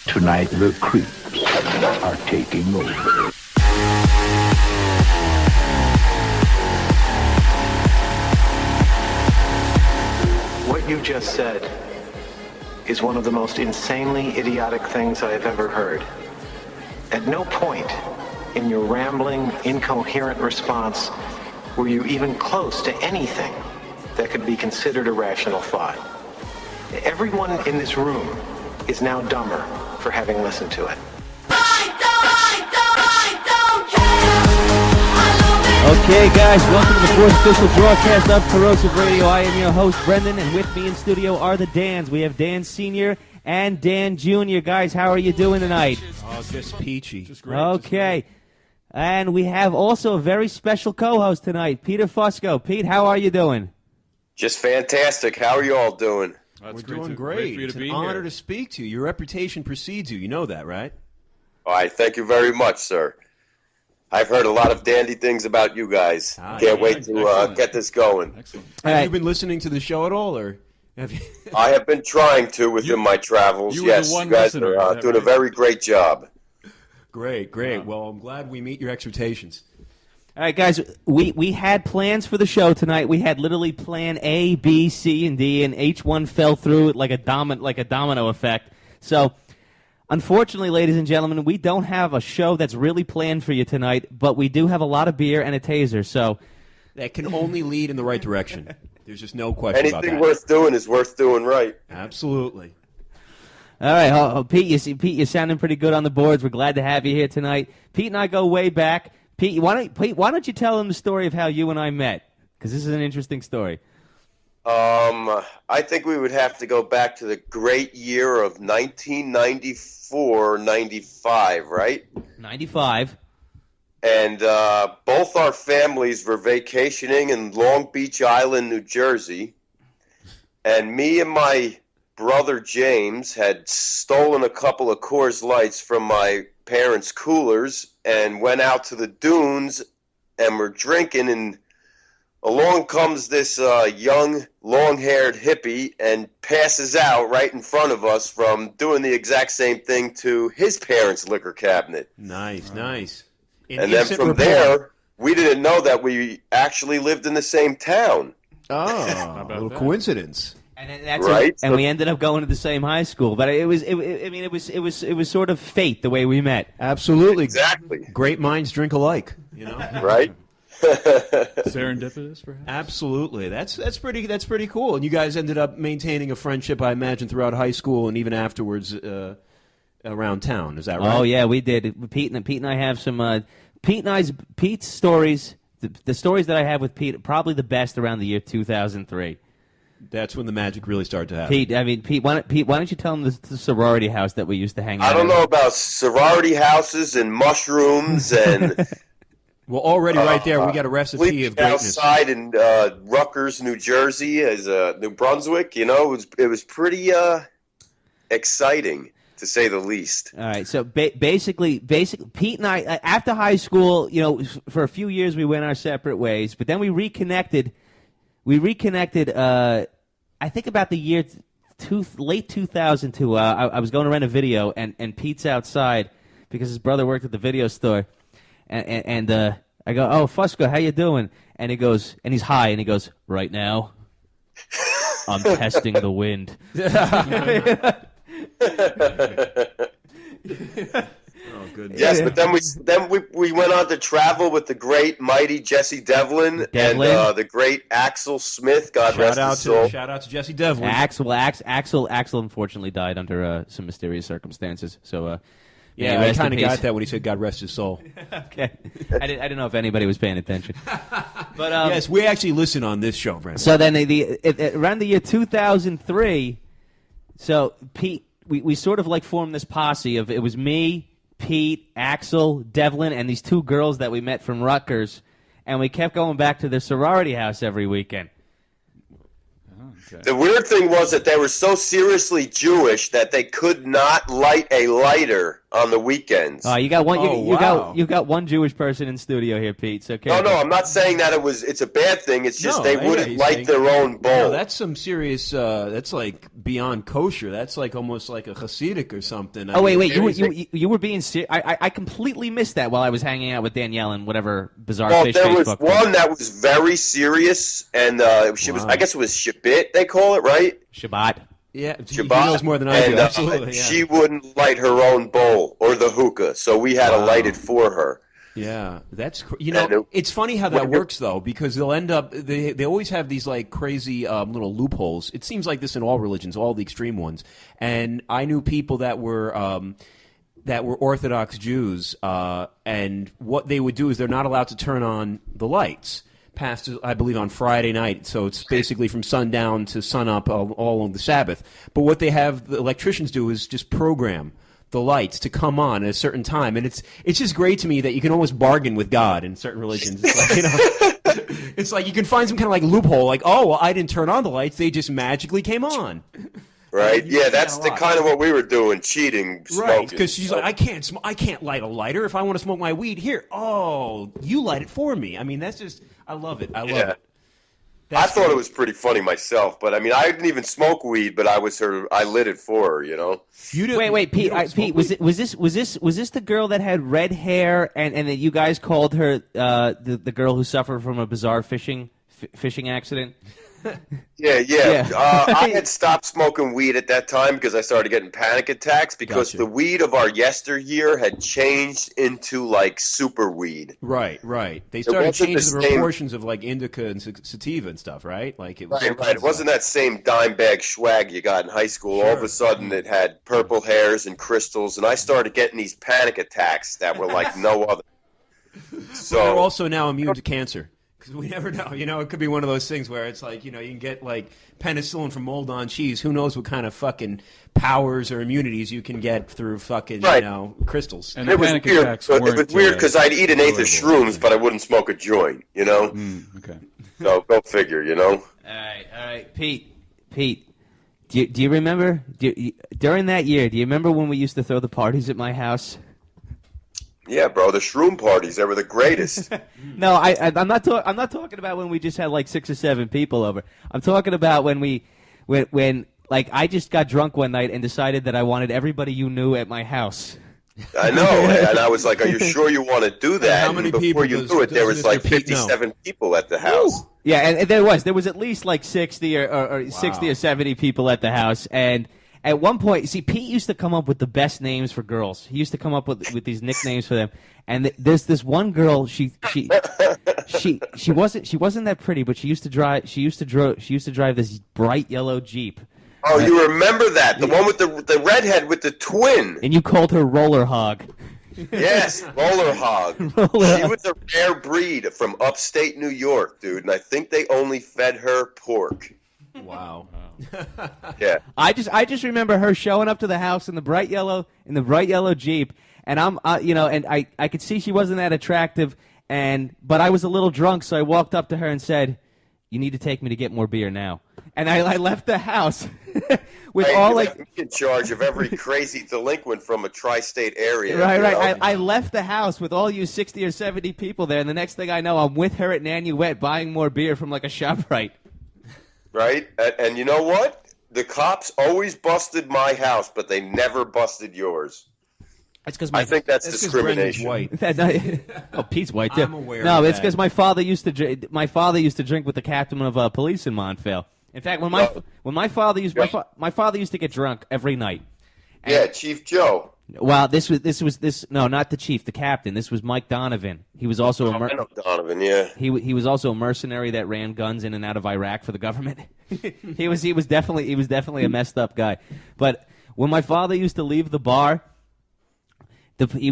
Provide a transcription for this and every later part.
Tonight the creeps are taking over. What you just said is one of the most insanely idiotic things I have ever heard. At no point in your rambling, incoherent response were you even close to anything that could be considered a rational thought. Everyone in this room is now dumber for having listened to it. Okay, guys, welcome to the fourth official broadcast of Corrosive Radio. I am your host, Brendan, and with me in studio are the Dans. We have Dan Sr. and Dan Jr. Guys, how are you doing tonight? Oh, just peachy. Just great. Okay. And we have also a very special co-host tonight, Peter Fusco. Pete, how are you doing? Just fantastic. How are you all doing? We're doing great. It's an honor to speak to you. Your reputation precedes you. You know that, right? All right. Thank you very much, sir. I've heard a lot of dandy things about you guys. Can't wait to get this going. Excellent. Have you been listening to the show at all, or have you? I have been trying to within my travels. Yes, you guys are doing a very great job. Great, great. Well, I'm glad we meet your expectations. All right, guys, we had plans for the show tonight. We had literally plan A, B, C, and D, and H1 fell through like a domino effect. So, unfortunately, ladies and gentlemen, we don't have a show that's really planned for you tonight, but we do have a lot of beer and a taser, so that can only lead in the right direction. There's just no question about that. Anything worth doing is worth doing right. Absolutely. All right, Pete, you're sounding pretty good on the boards. We're glad to have you here tonight. Pete and I go way back. Pete, why don't you tell them the story of how you and I met? Because this is an interesting story. I think we would have to go back to the great year of 1994, 95, right? 95. And both our families were vacationing in Long Beach Island, New Jersey. And me and my brother James had stolen a couple of Coors Lights from my parents' coolers and went out to the dunes and were drinking, and along comes this young, long-haired hippie and passes out right in front of us from doing the exact same thing to his parents' liquor cabinet. Nice, nice. And then from there, we didn't know that we actually lived in the same town. Oh, a little coincidence. And right? And we ended up going to the same high school, but it was sort of fate the way we met. Absolutely, exactly. Great minds drink alike, you know. Right? Serendipitous, perhaps. Absolutely, that's pretty cool. And you guys ended up maintaining a friendship, I imagine, throughout high school and even afterwards around town. Is that right? Oh yeah, we did. Pete and I have some Pete's stories. The stories that I have with Pete, probably the best around the year 2003. That's when the magic really started to happen. Pete, why don't you tell them the sorority house that we used to hang out I don't know about sorority houses and mushrooms and... Well, already right there, we got a recipe of greatness. Outside in Rutgers, New Jersey, as New Brunswick, you know, it was pretty exciting, to say the least. All right, so basically, Pete and I, after high school, you know, for a few years we went our separate ways, but then we reconnected. I think about the year late 2002. I was going to rent a video, and Pete's outside because his brother worked at the video store. And I go, "Oh, Fusco, how you doing?" And he goes, and he's high, and he goes, "Right now, I'm testing the wind." Oh, goodness. Yes, but then we went on to travel with the great, mighty Jesse Devlin. And the great Axel Smith. God rest his soul. Shout out to Jesse Devlin. Axel unfortunately died under some mysterious circumstances. So. Yeah, I kind of got that when he said "God rest his soul." Okay, I didn't know if anybody was paying attention. But yes, we actually listen on this show, Brandon. So then around the year 2003, so Pete, we sort of like formed this posse of, it was me, Pete, Axel, Devlin, and these two girls that we met from Rutgers, and we kept going back to their sorority house every weekend. Okay. The weird thing was that they were so seriously Jewish that they could not light a lighter on the weekends. You got one. wow. You got one Jewish person in studio here, Pete. So No, I'm not saying that it's a bad thing. It's just they wouldn't light their own bowl. No, that's some serious. That's like beyond kosher. That's like almost like a Hasidic or something. Wait! You were being serious. I completely missed that while I was hanging out with Danielle and whatever bizarre fish. There was Facebook one that was very serious, and she was. I guess it was Shabbat. They call it, right? Shabbat. Yeah, Shabbat. He knows more than I do. Absolutely. Yeah. She wouldn't light her own bowl or the hookah, so we had to light it for her. Yeah, that's it's funny how that works though, because they'll end up they always have these like crazy little loopholes. It seems like this in all religions, all the extreme ones. And I knew people that were Orthodox Jews, and what they would do is they're not allowed to turn on the lights past, I believe, on Friday night. So it's basically from sundown to sunup all on the Sabbath. But what they have the electricians do is just program the lights to come on at a certain time, and it's just great to me that you can almost bargain with God in certain religions. It's like, it's like you can find some kind of like loophole, like, oh, well, I didn't turn on the lights; they just magically came on. Right? Yeah, that's the kind of what we were doing, cheating, smoking. Right? Because she's like, I can't light a lighter if I want to smoke my weed. Here, oh, you light it for me. I mean, that's just, I love it. I love it. I thought it was pretty funny myself, but I mean, I didn't even smoke weed, but I lit it for her, you know. Wait, Pete. Pete, was this the girl that had red hair, and that you guys called her the girl who suffered from a bizarre fishing accident? Yeah. I had stopped smoking weed at that time because I started getting panic attacks because the weed of our yesteryear had changed into like super weed. Right. They started changing the proportions of like indica and sativa and stuff, right? Like it was right. It wasn't that same dime bag swag you got in high school. All of a sudden, it had purple hairs and crystals, and I started getting these panic attacks that were like no other. So we're also now immune to cancer. Because we never know. You know, it could be one of those things where it's like, you know, you can get like penicillin from mold on cheese. Who knows what kind of fucking powers or immunities you can get through fucking, you know, crystals. And it was weird. It was weird because I'd eat an eighth of shrooms, but I wouldn't smoke a joint, you know? Okay. So go figure, you know? All right. Pete, do you remember, during that year, do you remember when we used to throw the parties at my house? Yeah, bro, the shroom parties, they were the greatest. No, I'm not talking about when we just had like 6 or 7 people over. I'm talking about when like I just got drunk one night and decided that I wanted everybody you knew at my house. I know, and I was like, "Are you sure you want to do that?" How many people? Before you knew it, there was like 57 people at the house. Yeah, and there was at least like 60 or 60 or 70 people at the house, and at one point, see, Pete used to come up with the best names for girls. He used to come up with these nicknames for them. And there's this one girl. She wasn't that pretty, but she used to drive this bright yellow Jeep. Oh, you remember that? The one with the redhead with the twin. And you called her Roller Hog. Yes, Roller Hog. She was a rare breed from upstate New York, dude, and I think they only fed her pork. Wow. Yeah. I just remember her showing up to the house in the bright yellow Jeep, and I could see she wasn't that attractive, but I was a little drunk, so I walked up to her and said, "You need to take me to get more beer now." And I left the house with all like in charge of every crazy delinquent from a tri-state area. Right. I left the house with all you 60 or 70 people there, and the next thing I know, I'm with her at Nanuet buying more beer from like a ShopRite. Right? And you know what? The cops always busted my house, but they never busted yours. It's because I think that's discrimination. White. Oh, Pete's white too. I'm aware. No, of it's that. because my father used to drink with the captain of police in Montvale. In fact, when my father used to get drunk every night. Yeah, Chief Joe. Well, this was not the chief, the captain. This was Mike Donovan. He was also I know Donovan. Yeah. He was also a mercenary that ran guns in and out of Iraq for the government. he was definitely a messed up guy. But when my father used to leave the bar,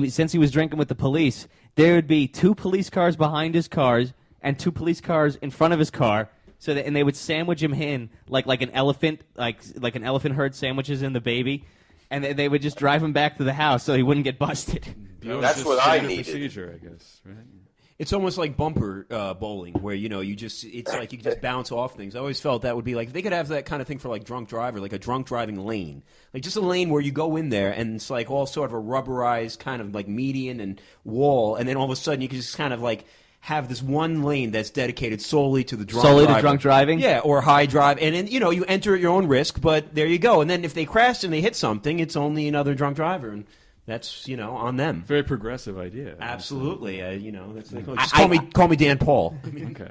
since he was drinking with the police, there would be 2 police cars behind his cars and 2 police cars in front of his car. And they would sandwich him in like an elephant, like an elephant herd sandwiches in the baby. And they would just drive him back to the house so he wouldn't get busted. That's what I needed. Procedure, I guess, right? It's almost like bumper bowling, where it's like you just bounce off things. I always felt that would be like if they could have that kind of thing for like drunk driver, like a drunk driving lane, like just a lane where you go in there and it's like all sort of a rubberized kind of like median and wall, and then all of a sudden you can just kind of like have this one lane that's dedicated solely to the drunk driver. To drunk driving? Yeah, or high drive, and then you enter at your own risk, but there you go. And then if they crash and they hit something, it's only another drunk driver, and that's on them. Very progressive idea. Absolutely, that's just call me Dan Paul. Okay.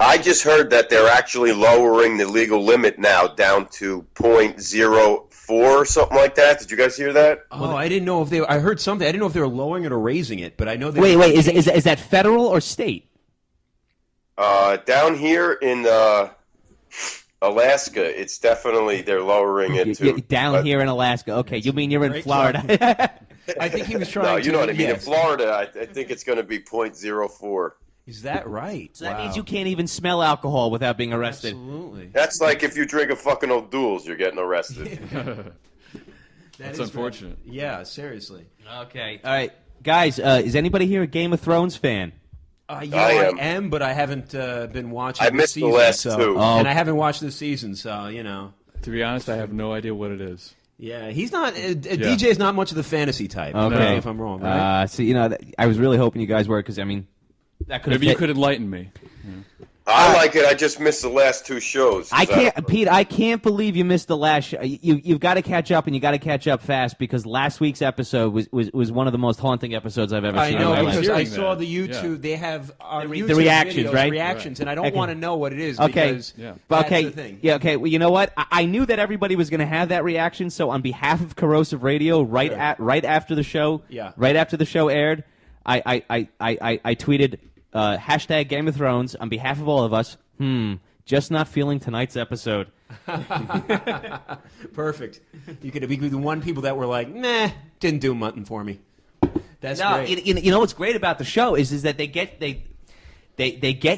I just heard that they're actually lowering the legal limit now down to .04 or something like that. Did you guys hear that? Oh, I didn't know if I heard something. I didn't know if they were lowering it or raising it, but I know they. Wait, is that federal or state? Down here in Alaska, it's definitely they're lowering it too. Here in Alaska. Okay, you mean you're in Florida? I think he was trying. No, to... you know what I mean. Yes. In Florida, I think it's going to be .04. Is that right? So that means you can't even smell alcohol without being arrested. Absolutely. That's like if you drink a fucking O'Doul's, you're getting arrested. That's unfortunate. Yeah, seriously. Okay, all right, guys. Is anybody here a Game of Thrones fan? I am, but I haven't been watching. I missed season, the last two, two, and I haven't watched this season, so To be honest, I have no idea what it is. Yeah, he's not. DJ is not much of the fantasy type. Okay, no. If I'm wrong, right? I was really hoping you guys were, because I mean, that could maybe you could enlighten me. Yeah. I like it. I just missed the last two shows. I can't, Pete. I can't believe you missed the last show. You've got to catch up, and you got to catch up fast, because last week's episode was one of the most haunting episodes I've ever seen. I know, in my because life. I saw the YouTube. Yeah. They have on YouTube the reactions, videos, right? Reactions, and I don't Okay. want to know what it is. Okay, Because yeah. that's okay, the thing. yeah, okay. Well, you know what? I knew that everybody was going to have that reaction. So on behalf of Corrosive Radio, right after the show, right after the show aired, I tweeted hashtag Game of Thrones on behalf of all of us. Just not feeling tonight's episode. Perfect. You could be the one people that were like, nah, didn't do nothing for me. That's great. You know what's great about the show is that they get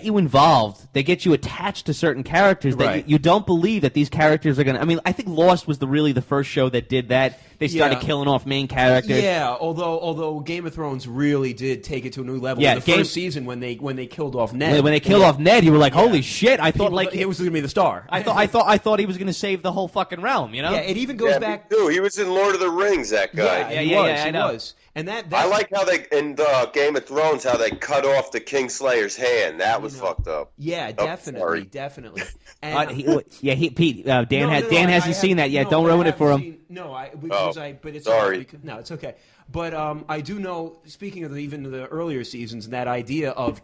you involved. They get you attached to certain characters that Right. you don't believe that these characters are going to... I mean, I think Lost was really the first show that did that. They started killing off main characters. Yeah, although Game of Thrones really did take it to a new level. Yeah, in the first season when they killed off Ned. When they killed off Ned, you were like, "Holy shit!" I thought he was going to be the star. I thought he was going to save the whole fucking realm. You know? Yeah, it even goes back. Me too. He was in Lord of the Rings. That guy. He was. And that I like how they in Game of Thrones how they cut off the Kingslayer's hand. That was fucked up. Yeah, definitely. And, Pete. Dan hasn't seen that yet. Don't ruin it for him. But it's sorry. No, it's okay. But I do know. Speaking of even the earlier seasons, that idea of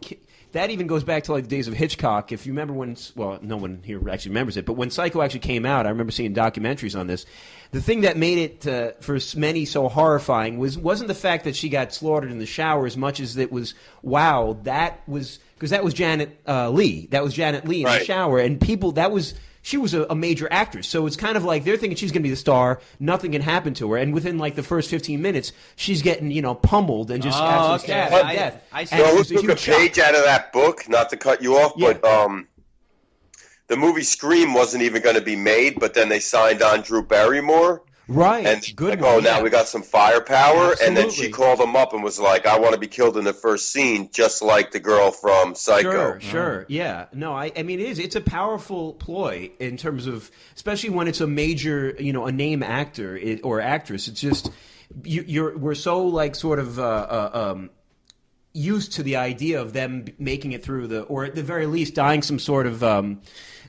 that even goes back to like the days of Hitchcock. If you remember when, well, no one here actually remembers it, but when Psycho actually came out, I remember seeing documentaries on this. The thing that made it for many so horrifying wasn't the fact that she got slaughtered in the shower as much as it was, wow, that was because that was Janet Leigh. That was Janet Leigh in the shower, and people she was a major actress, so it's kind of like they're thinking she's going to be the star. Nothing can happen to her, and within like the first 15 minutes, she's getting pummeled and just absolutely stabbed to death. So who took a page out of that book? Not to cut you off, but the movie Scream wasn't even going to be made, but then they signed on Drew Barrymore. Right. And now we got some firepower. Absolutely. And then she called him up and was like, I want to be killed in the first scene, just like the girl from Psycho. Sure. Yeah. No, I mean, it is. It's a powerful ploy in terms of, especially when it's a major, a name actor or actress. It's just, we're so like sort of, used to the idea of them making it through or at the very least dying some sort of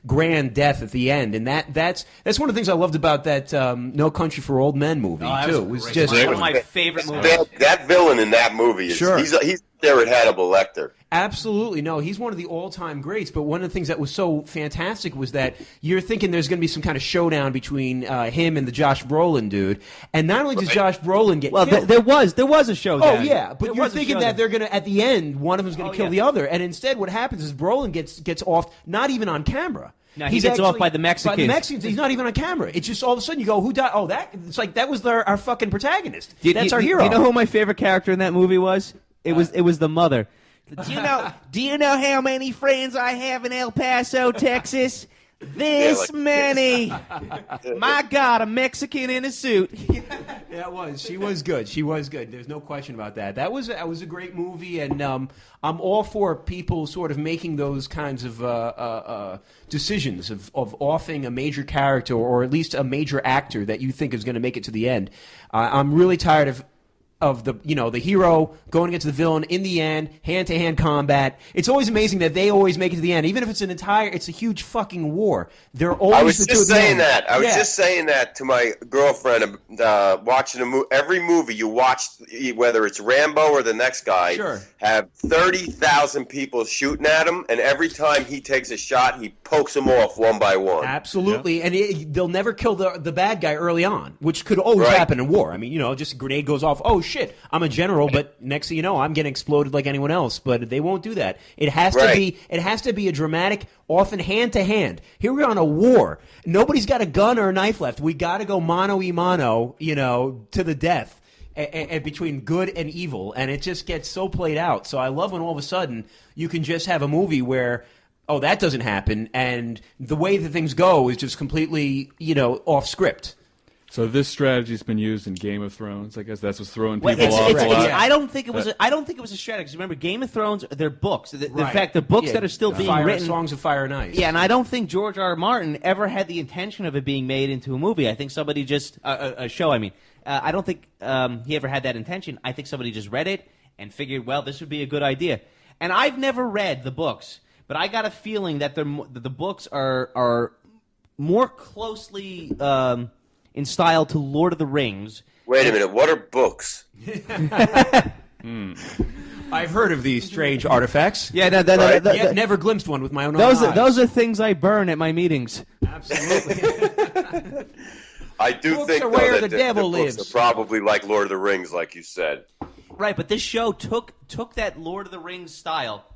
grand death at the end, and that's one of the things I loved about that No Country for Old Men movie too. It was just one of my favorite movies. That villain in that movie is he's there at Hannibal Lecter. Absolutely. No, he's one of the all-time greats, but one of the things that was so fantastic was that you're thinking there's going to be some kind of showdown between him and the Josh Brolin dude, and not only does Josh Brolin get killed... there was a showdown. Oh, yeah, but you're thinking that they're going to, at the end, one of them's going to kill the other, and instead what happens is Brolin gets off, not even on camera. No, he gets off by the Mexicans. By the Mexicans, he's not even on camera. It's just all of a sudden you go, who died? Oh, it's like that was our fucking protagonist. That's our hero. Do you know who my favorite character in that movie was? It was the mother. Do you know how many friends I have in El Paso, Texas? This many. My God, a Mexican in a suit. Yeah, it was. She was good. She was good. There's no question about that. That was a great movie, and I'm all for people sort of making those kinds of decisions of offing a major character or at least a major actor that you think is going to make it to the end. I'm really tired of the hero going against the villain in the end, hand-to-hand combat. It's always amazing that they always make it to the end, even if it's a huge fucking war. They're always. I was just saying that. I was just saying that to my girlfriend. Watching every movie you watch, whether it's Rambo or the next guy, have 30,000 people shooting at him, and every time he takes a shot, he pokes them off one by one. Absolutely, and they'll never kill the bad guy early on, which could always happen in war. I mean, just a grenade goes off. Oh shit, I'm a general, but next thing you know, I'm getting exploded like anyone else. But they won't do that. It has to be. It has to be a dramatic, often hand to hand. Here we're on a war. Nobody's got a gun or a knife left. We got to go mano a mano, to the death, and between good and evil, and it just gets so played out. So I love when all of a sudden you can just have a movie where, oh, that doesn't happen, and the way that things go is just completely, off script. So this strategy's been used in Game of Thrones. I guess that's what's throwing people off a lot. I don't think it was. I don't think it was a strategy. Remember, Game of Thrones, they're books. In fact, the books that are still being written, Songs of Fire and Ice. Yeah, and I don't think George R. R. Martin ever had the intention of it being made into a movie. I think somebody just a show. I mean, I don't think he ever had that intention. I think somebody just read it and figured, well, this would be a good idea. And I've never read the books, but I got a feeling that the books are more closely. In style to Lord of the Rings. Wait a minute, what are books? I've heard of these strange artifacts. Yeah, yet never glimpsed one with my own eyes. Those are things I burn at my meetings. Absolutely. I do books think are where that the devil books lives. are probably like Lord of the Rings, like you said. Right, but this show took that Lord of the Rings style,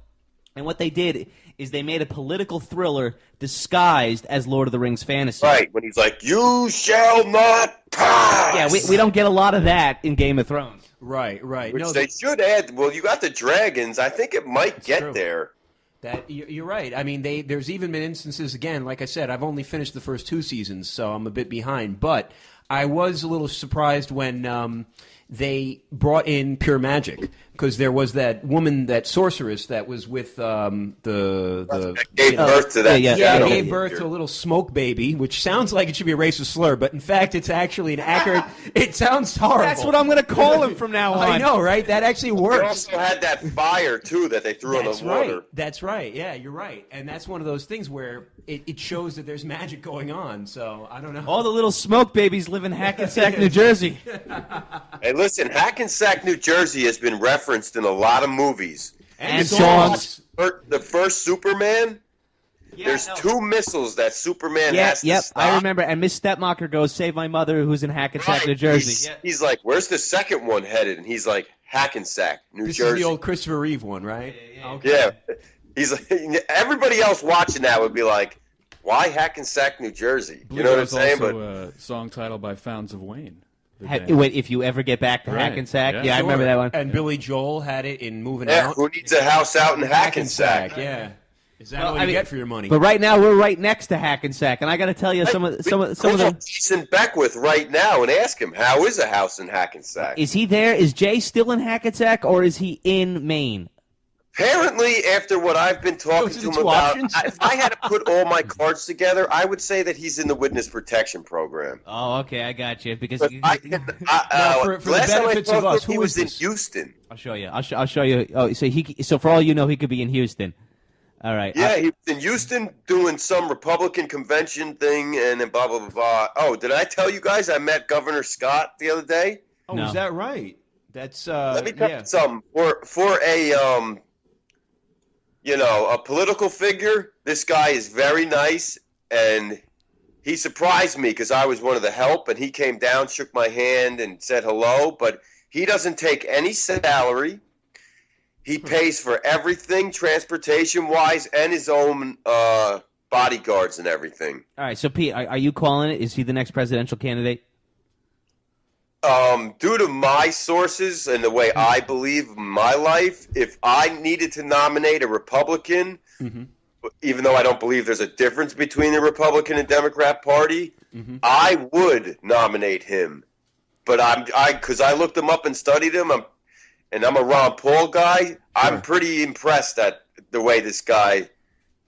and what they did is they made a political thriller disguised as Lord of the Rings fantasy. Right, when he's like, "You shall not pass." Yeah, we don't get a lot of that in Game of Thrones. Right. Which they should add. Well, you got the dragons. I think it might get true. there. You're right. I mean, there's even been instances, again, like I said, I've only finished the first 2 seasons, so I'm a bit behind. But I was a little surprised when they brought in pure magic, because there was that woman, that sorceress, that was with that gave birth to that. Gave birth to a little smoke baby, which sounds like it should be a racist slur, but in fact, it's actually an accurate. It sounds horrible. That's what I'm going to call him from now on. I know, right? That actually works. They also had that fire too that they threw in the water. That's right. Yeah, you're right, and that's one of those things where it shows that there's magic going on. So I don't know. All the little smoke babies live in Hackensack, New Jersey. Hey, listen, Hackensack, New Jersey has been referenced in a lot of movies. And songs. The first Superman, there's 2 missiles that Superman has to stop. I remember. And Miss Stepmocker goes, "Save my mother," who's in Hackensack, New Jersey. He's like, "Where's the second one headed?" And he's like, "Hackensack, New Jersey." This is the old Christopher Reeve one, right? Yeah. He's like, everybody else watching that would be like, "Why Hackensack, New Jersey?" You know what I'm saying? But a song title by Fountains of Wayne. Wait, if you ever get back to Hackensack, I remember that one. And Billy Joel had it in Moving Out. Who needs a house out in Hackensack? Yeah. Is that all you get for your money? But right now we're right next to Hackensack, and I got to tell you some of the. Jason Beckwith right now and ask him, how is a house in Hackensack? Is he there? Is Jay still in Hackensack, or is he in Maine? Apparently, after what I've been talking to him about, if I had to put all my cards together, I would say that he's in the witness protection program. Oh, okay, I got you. Because for the benefits of us, he was in Houston. I'll show you. I'll show you. Oh, so for all you know, he could be in Houston. All right. Yeah, he was in Houston doing some Republican convention thing, and then blah blah blah blah. Oh, did I tell you guys I met Governor Scott the other day? Oh, is that right? That's let me tell you something. For a a political figure, this guy is very nice, and he surprised me because I was one of the help, and he came down, shook my hand, and said hello, but he doesn't take any salary. He pays for everything, transportation-wise, and his own bodyguards and everything. All right, so Pete, are you calling it? Is he the next presidential candidate? Due to my sources and the way I believe my life, if I needed to nominate a Republican, even though I don't believe there's a difference between the Republican and Democrat Party, I would nominate him. but because I looked him up and studied him, and I'm a Ron Paul guy. I'm pretty impressed at the way this guy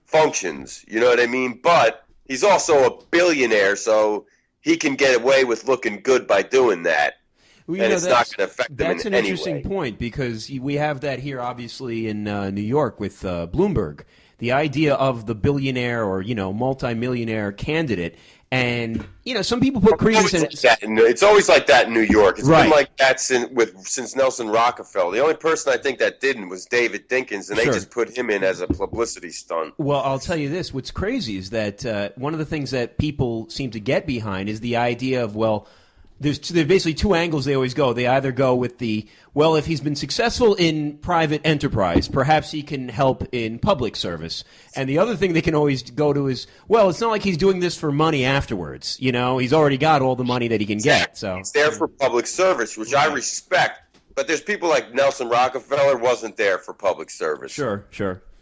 functions. You know what I mean? But he's also a billionaire, so he can get away with looking good by doing that. Well, and it's not going to affect them in any way. That's an interesting point, because we have that here, obviously, in New York with Bloomberg. The idea of the billionaire or, multimillionaire candidate. And, some people put credence in it. It's always like that in New York. It's Right. been like that since Nelson Rockefeller. The only person I think that didn't was David Dinkins, and they just put him in as a publicity stunt. Well, I'll tell you this. What's crazy is that one of the things that people seem to get behind is the idea of, there's basically two angles they always go. They either go with if he's been successful in private enterprise, perhaps he can help in public service. And the other thing they can always go to is, it's not like he's doing this for money afterwards. He's already got all the money that he can get. So he's there for public service, which I respect. But there's people like Nelson Rockefeller wasn't there for public service. Sure.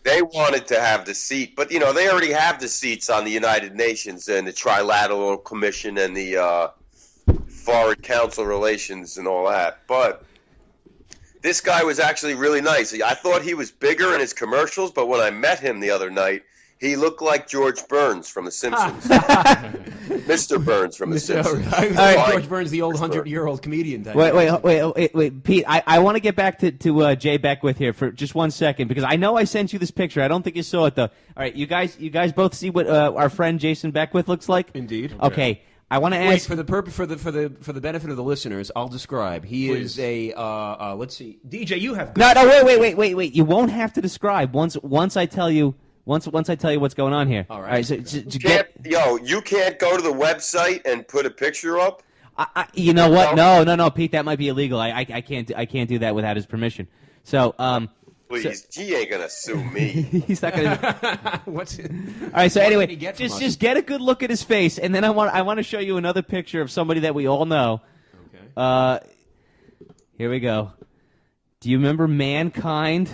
They wanted to have the seat, but they already have the seats on the United Nations and the Trilateral Commission and the Foreign Council Relations and all that. But this guy was actually really nice. I thought he was bigger in his commercials, but when I met him the other night, he looked like George Burns from The Simpsons. Mr. Burns from The Simpsons. George Burns, the old 100-year-old comedian. Wait, Pete. I want to get back to Jay Beckwith here for just 1 second, because I know I sent you this picture. I don't think you saw it, though. All right, you guys both see what our friend Jason Beckwith looks like? Indeed. Okay. I want to ask. For the benefit of the listeners, I'll describe. He is a let's see, DJ. You have no. Wait. You won't have to describe once I tell you. Once I tell you what's going on here. All right. So, you can't go to the website and put a picture up. You know what? No, Pete. That might be illegal. I can't do that without his permission. So Please, he ain't gonna sue me. He's not gonna. What's it? All right. So anyway, just get a good look at his face, and then I want to show you another picture of somebody that we all know. Okay. Here we go. Do you remember Mankind?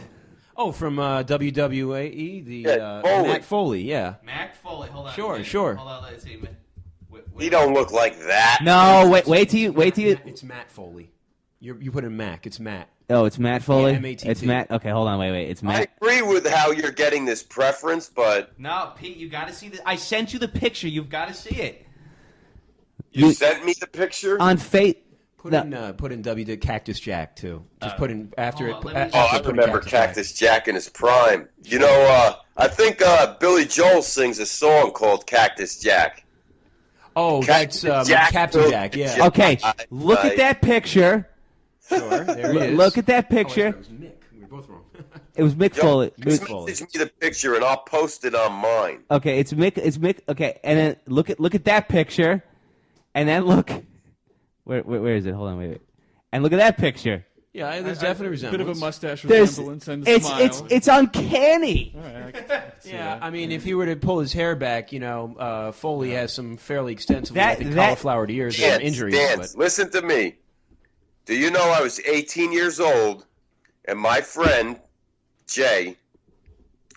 Oh, from WWE, Foley. Matt Foley. Yeah. Mac Foley. Hold on. Sure. Hold on. Let's see. He don't look like that. No. Wait till you. It's Matt Foley. You put in Mac. It's Matt. Oh, it's Matt Foley? Yeah, M-A-T-T. It's Matt. Okay, hold on. Wait. It's Matt. I agree with how you're getting this preference, but No, Pete, you got to see this. I sent you the picture. You've got to see it. you sent me the picture. On Fate. Put in W Cactus Jack too. Just put in after it. I remember Cactus Jack in his prime. I think Billy Joel sings a song called Cactus Jack. Oh, Cactus that's Jack. Captain Jack. Yeah. Okay, look at that picture. Sure. There he is. Look at that picture. It was Mick. We were both wrong. It was Mick Foley. Just message me the picture and I'll post it on mine. Okay, it's Mick. Okay, and then look at that picture, and then look. Where is it? Hold on, wait. And look at that picture. Yeah, there's definitely resemblance. Bit of a mustache resemblance and smile. It's uncanny. All right, I can see Yeah, that. I mean, if he were to pull his hair back, Foley has some fairly extensive, cauliflowered ears and injuries. Dan, listen to me. Do you know I was 18 years old, and my friend, Jay,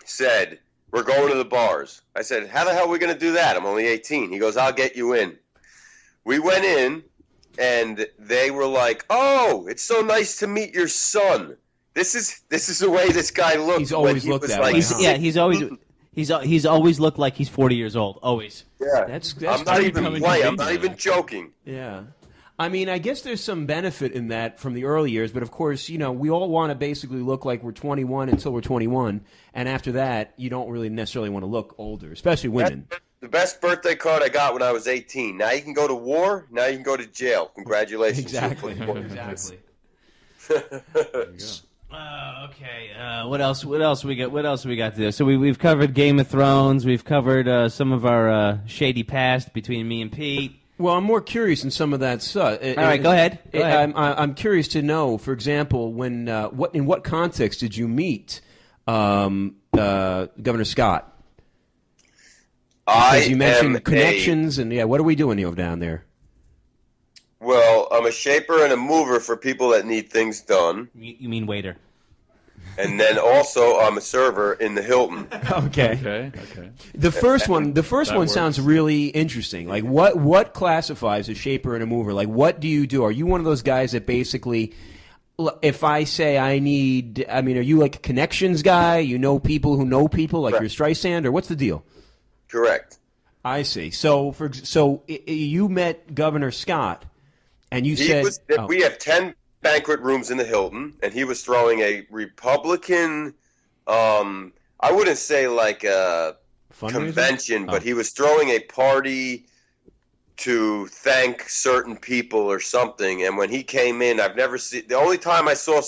said, we're going to the bars. I said, how the hell are we going to do that? I'm only 18. He goes, I'll get you in. We went in, and they were like, oh, it's so nice to meet your son. This is the way this guy looked. He's always when he looked was that like, way. He's always looked like he's 40 years old. Always. Yeah, That's I'm not even coming playing. to I'm not be even joking. Yeah. I mean, I guess there's some benefit in that from the early years, but of course, we all want to basically look like we're 21 until we're 21, and after that, you don't really necessarily want to look older, especially women. The best birthday card I got when I was 18. Now you can go to war. Now you can go to jail. Congratulations. Exactly. Exactly. Okay. What else we got? What else we got to do? So we've covered Game of Thrones. We've covered some of our shady past between me and Pete. Well, I'm more curious in some of that stuff. All right, go ahead. I'm curious to know, for example, when in what context did you meet Governor Scott? Because you mentioned connections, and what are we doing down there? Well, I'm a shaper and a mover for people that need things done. You mean waiter? and then also I'm a server in the Hilton. Okay. Okay. The first one works. sounds really interesting. Like, what classifies a shaper and a mover? Like, what do you do? Are you one of those guys that basically, if I say are you like a connections guy? You know people who know people, like Correct. your Streisand, or what's the deal? Correct. I see. So, you met Governor Scott, and you said we have 10 banquet rooms in the Hilton, and he was throwing a Republican, I wouldn't say like a fundraiser? convention, but he was throwing a party to thank certain people or something. And when he came in, the only time I saw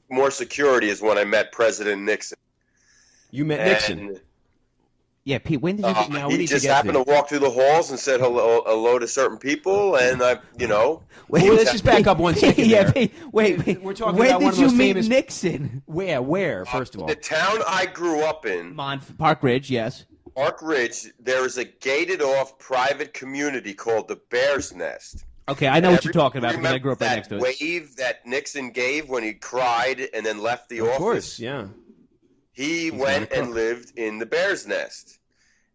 more security is when I met President Nixon. You met Nixon. Yeah, Pete. When did you get? Now, He just happened to walk through the halls and said hello to certain people, and Well, let's just back up 1 second. Yeah, there. Pete, wait. We're talking when about one did of you those meet famous- Nixon? Where? First of all, the town I grew up in, Park Ridge, yes. Park Ridge, there is a gated-off private community called the Bear's Nest. Okay, I know what you're talking about because I Remember grew up right that next to it. wave that Nixon gave when he cried and then left the office? of course, yeah. He not went a and crook. lived in the Bear's Nest.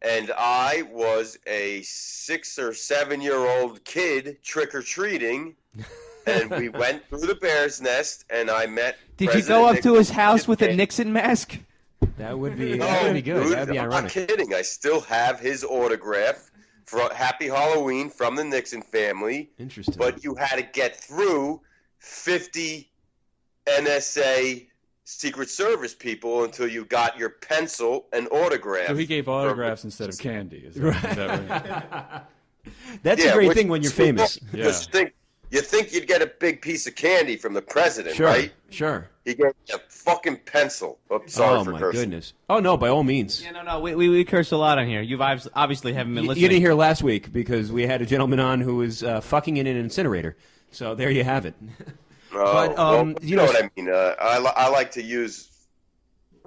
And I was a 6 or 7 year old kid trick-or-treating, and we went through the Bear's Nest, and I met Did you President go up to Nixon. his house with a Nixon mask? That would be No, good. dude, That'd be I'm ironic. not kidding. I still have his autograph for Happy Halloween from the Nixon family. Interesting. But you had to get through 50 NSA Secret Service people until you got your pencil and autograph. So he gave autographs instead of candy. Is that right? That's a great thing when you're famous. Yeah. Just you think you'd get a big piece of candy from the president, Sure, right? sure. He gave me a fucking pencil. Oh, sorry Oh for my cursing. goodness. Oh no, by all means. Yeah, no. We curse a lot on here. You've obviously haven't been You listening. didn't hear last week because we had a gentleman on who was fucking in an incinerator. So there you have it. Oh, But, well, you you know- know what I mean. I like to use.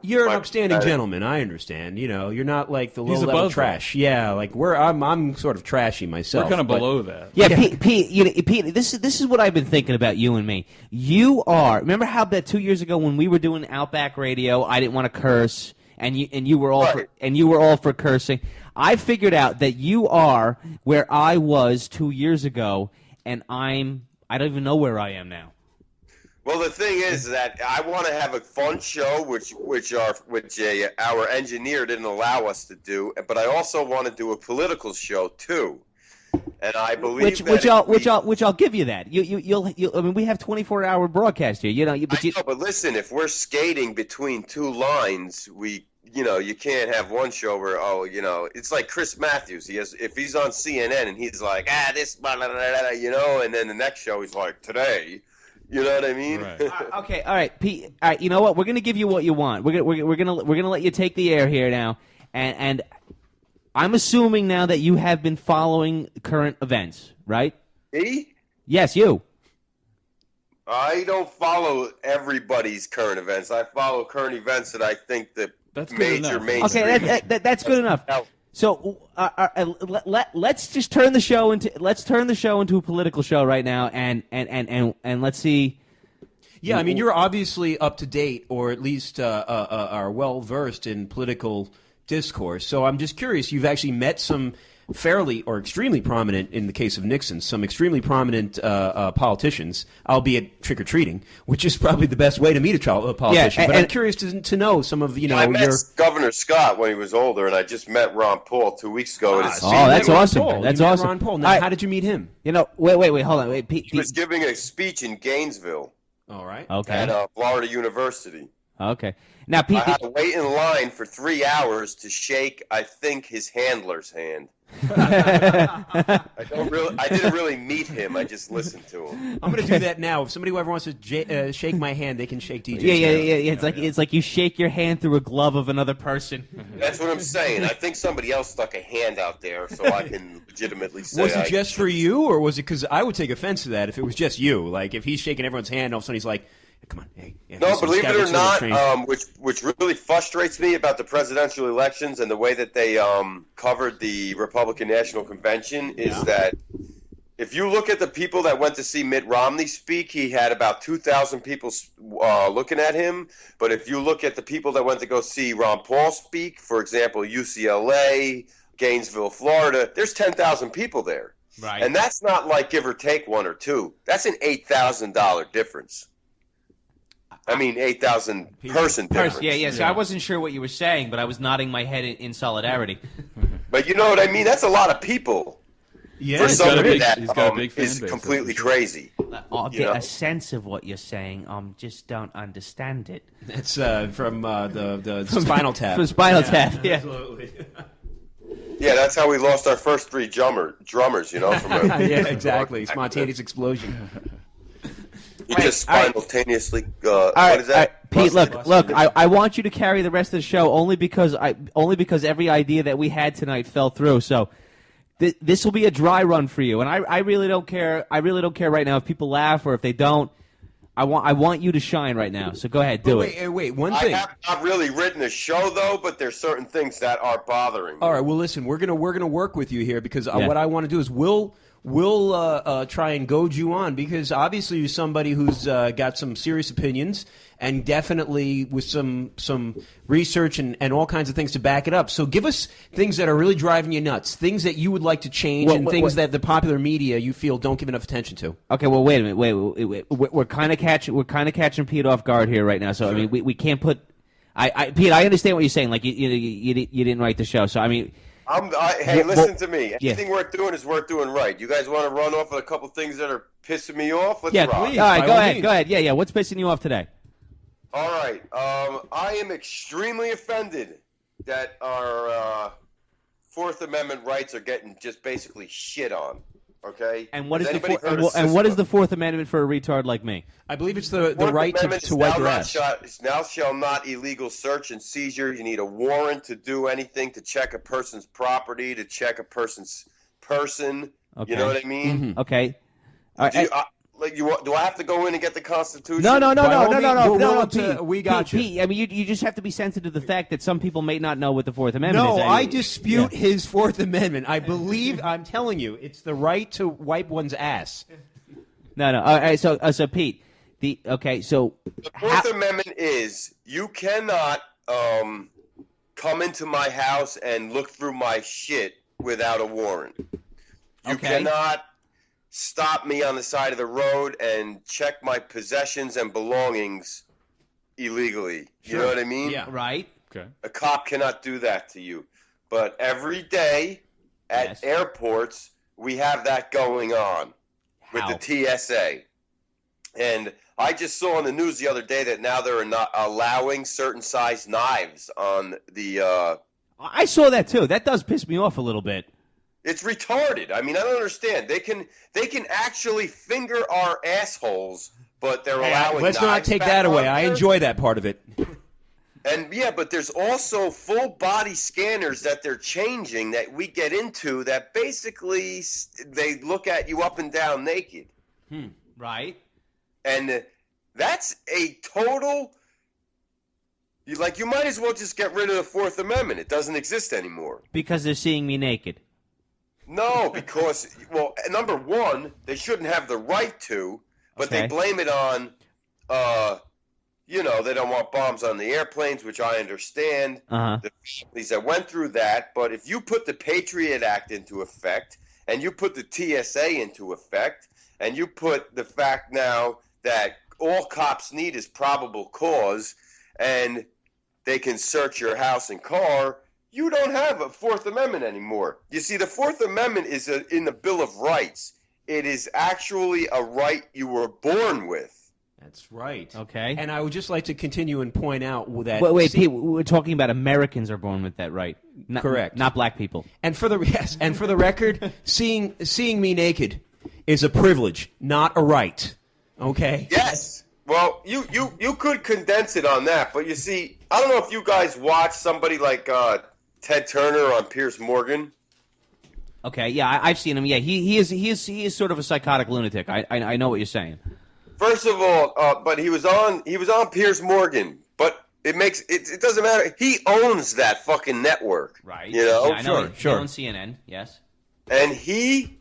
You're an My- upstanding gentleman. I understand. You know, you're not like the He's low level above trash. Yeah, like I'm sort of trashy myself. We're kind of but- below that. Yeah, Pete. This is what I've been thinking about you and me. You are. Remember how that 2 years ago when we were doing Outback Radio, I didn't want to curse, and you were all for cursing. I figured out that you are where I was 2 years ago, and I don't even know where I am now. Well, the thing is that I want to have a fun show, which our engineer didn't allow us to do, but I also want to do a political show too. And I believe Which I'll give you that. You'll I mean, we have 24-hour broadcast here. You know, but listen, if we're skating between two lines, you can't have one show where it's like Chris Matthews. If he's on CNN and he's like this blah, blah, blah, blah, and then the next show he's like today. You know what I mean? Right. Okay, all right, Pete. All right, you know what? We're gonna give you what you want. We're gonna let you take the air here now, and I'm assuming now that you have been following current events, right? Me? Yes, you. I don't follow everybody's current events. I follow current events that I think that That's good major enough. mainstream. Okay, that's good enough. So let's turn the show into a political show right now, and let's see. Yeah, I mean, you're obviously up to date, or at least are well versed in political discourse. So I'm just curious. You've actually met some fairly or extremely prominent, in the case of Nixon, some extremely prominent politicians, albeit trick or treating, which is probably the best way to meet a politician. Yeah, but and I'm curious to know some of I met your. Governor Scott when he was older, and I just met Ron Paul 2 weeks ago. at his Oh, that's Ron awesome. Paul. That's You met awesome. Ron Paul. Now, All right. how did you meet him? You know, wait, hold on, wait, Pete. He was giving a speech in Gainesville All right. Okay. at Florida University. Okay. Now, Pete. I had to wait in line for 3 hours to shake, I think, his handler's hand. I didn't really meet him. I just listened to him. I'm going to do that now. If somebody who ever wants to shake my hand, they can shake DJ's Yeah. hand. It's like you shake your hand through a glove of another person. That's what I'm saying. I think somebody else stuck a hand out there, so I can legitimately say. Was it just for you, or was it because I would take offense to that if it was just you? Like if he's shaking everyone's hand, all of a sudden he's like, "Come on, hey." Yeah, No, listen, believe this guy it or looks a little not, strange. which really frustrates me about the presidential elections and the way that they covered the Republican National Convention is that If you look at the people that went to see Mitt Romney speak, he had about 2,000 people looking at him. But if you look at the people that went to go see Ron Paul speak, for example, UCLA, Gainesville, Florida, there's 10,000 people there. Right. And that's not like give or take one or two. That's an $8,000 difference. I mean, 8,000 person difference. Yeah. So I wasn't sure what you were saying, but I was nodding my head in solidarity. But you know what I mean? That's a lot of people. Yeah, For somebody that he's got a big fan is base, completely that's for sure. crazy. I'll You get know? a sense of what you're saying. Just don't understand it. That's from the Spinal Tap. From Spinal Tap, yeah. Absolutely. Yeah, that's how we lost our first three drummers, you know. From a, Yeah, exactly. Spontaneous explosion. He just simultaneously. All what is that? Pete, Busted. look. I want you to carry the rest of the show only because every idea that we had tonight fell through. So this will be a dry run for you, and I really don't care. I really don't care right now if people laugh or if they don't. I want you to shine right now. So go ahead, do it. Wait. One I thing. have not really written a show though, but there's certain things that are bothering me. All right. Well, listen. We're gonna work with you here because Yeah. what I want to do is we'll try and goad you on because obviously you're somebody who's got some serious opinions and definitely with some research and all kinds of things to back it up. So give us things that are really driving you nuts, things that you would like to change, and things that the popular media you feel don't give enough attention to. Okay, well, wait a minute. Wait. We're kind of catching Pete off guard here right now. So Sure. I mean, we can't put. Pete, I understand what you're saying. Like you didn't write the show, so I mean. Hey, listen to me. Yeah. Anything worth doing is worth doing right. You guys want to run off with a couple things that are pissing me off? Let's Yeah, rock. please. All right, by go all ahead. means. Go ahead. Yeah. What's pissing you off today? All right. I am extremely offended that our Fourth Amendment rights are getting just basically shit on. Okay. And what Has is anybody heard of what is Cisco? the Fourth Amendment for a retard like me? I believe it's the Fourth right Amendment to is wipe now your not ass. Now shall not illegal search and seizure. You need a warrant to do anything, to check a person's property, to check a person's person. Okay. You know what I mean? Mm-hmm. Okay. All right. Do I have to go in and get the Constitution? No, By all means, Pete. we got Pete, you. Pete, I mean, you just have to be sensitive to the fact that some people may not know what the Fourth Amendment is. No, I I dispute his Fourth Amendment. I believe, I'm telling you, it's the right to wipe one's ass. No. All right. So Pete, the Fourth Amendment is you cannot come into my house and look through my shit without a warrant. You Okay. cannot stop me on the side of the road and check my possessions and belongings illegally. You know what I mean? Yeah. right. Okay. A cop cannot do that to you. But every day at Yes. airports, we have that going on with How? the TSA. And I just saw on the news the other day that now they're not allowing certain size knives on the I saw that too. That does piss me off a little bit. it's retarded. I mean, I don't understand. They can actually finger our assholes, but they're allowing Let's not knives take back that away. on I there. enjoy that part of it. And yeah, but there's also full body scanners that they're changing that we get into that basically they look at you up and down naked. Right. And that's a total you might as well just get rid of the Fourth Amendment. It doesn't exist anymore. Because they're seeing me naked. No, because well, number one, they shouldn't have the right to, but Okay. they blame it on they don't want bombs on the airplanes, which I understand. Uh-huh. The families that went through that, but if you put the Patriot Act into effect and you put the TSA into effect and you put the fact now that all cops need is probable cause and they can search your house and car, you don't have a Fourth Amendment anymore. You see, the Fourth Amendment is in the Bill of Rights. It is actually a right you were born with. That's right. Okay. And I would just like to continue and point out that. Wait, Pete. We're talking about Americans are born with that right. Correct. Not black people. And for the record, seeing me naked is a privilege, not a right. Okay. Yes. Well, you could condense it on that, but you see, I don't know if you guys watch somebody like Ted Turner on Piers Morgan. Okay. Yeah, I've seen him. Yeah, he is sort of a psychotic lunatic. I know what you're saying. First of all, but he was on Piers Morgan, but it doesn't matter. He owns that fucking network, Right. You know, Yeah, I know. Sure. He owns CNN. Yes. and he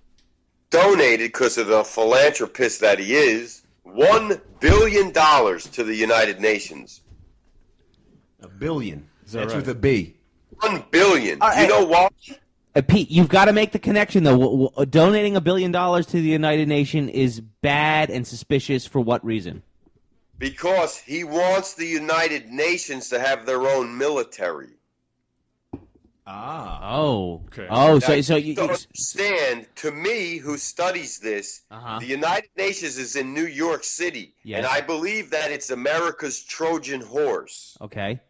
donated, because of the philanthropist that he is, $1 billion to the United Nations. $1 billion. That's right? with a B. $1 billion. right. You know why? Pete, you've got to make the connection, though. Donating $1 billion to the United Nations is bad and suspicious for what reason? Because he wants the United Nations to have their own military. Oh. Okay. Oh, Now, so you to understand, to me, who studies this, the United Nations is in New York City, Yes. and I believe that it's America's Trojan horse. Okay.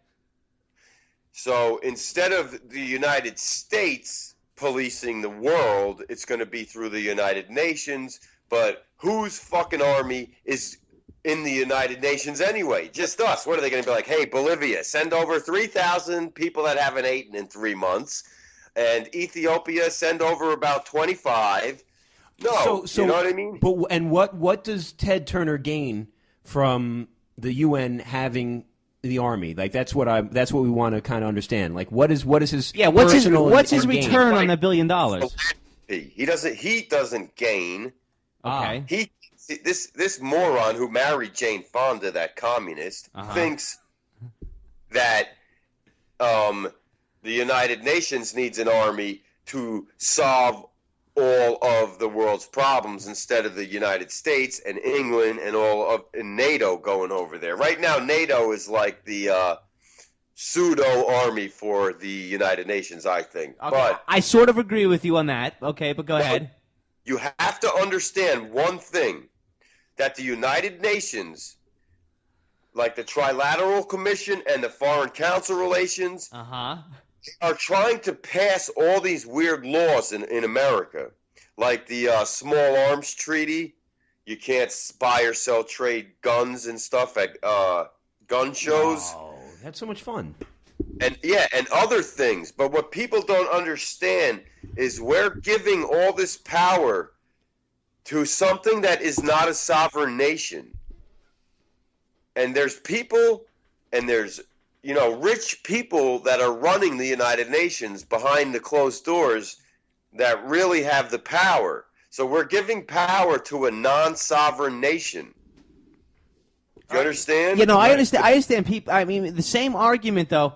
So instead of the United States policing the world, it's going to be through the United Nations. But whose fucking army is in the United Nations anyway? Just us. What are they going to be like? Hey, Bolivia, send over 3,000 people that haven't eaten in 3 months. And Ethiopia, send over about 25. No, So you know what I mean? But and what does Ted Turner gain from the UN having the army? Like that's what we want to kind of understand. Like what is his what's his personal gain? return on $1 billion? He doesn't gain. Okay. This moron who married Jane Fonda, that communist, thinks that the United Nations needs an army to solve all of the world's problems instead of the United States and England and NATO going over there. Right now, NATO is like the pseudo army for the United Nations, I think. Okay. But I sort of agree with you on that. Okay, but go ahead. you have to understand one thing, that the United Nations, like the Trilateral Commission and the Foreign Council Relations, are trying to pass all these weird laws in America, like the Small Arms Treaty. You can't buy or sell trade guns and stuff at gun shows. Oh, that's so much fun. And other things. But what people don't understand is we're giving all this power to something that is not a sovereign nation. And there's people and there's rich people that are running the United Nations behind the closed doors that really have the power. So we're giving power to a non-sovereign nation. Do you understand? I understand people. I mean, the same argument, though.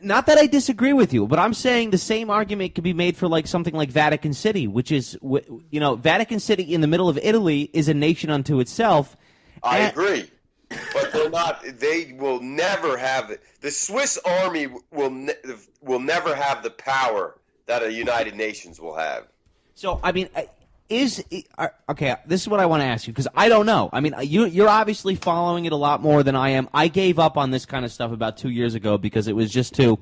Not that I disagree with you, but I'm saying the same argument could be made for like something like Vatican City, which is, Vatican City in the middle of Italy is a nation unto itself. I agree. But they're not. They will never have it. The Swiss Army will never have the power that a United Nations will have. So, I mean, okay? This is what I want to ask you because I don't know. I mean, you're obviously following it a lot more than I am. I gave up on this kind of stuff about 2 years ago because it was just too.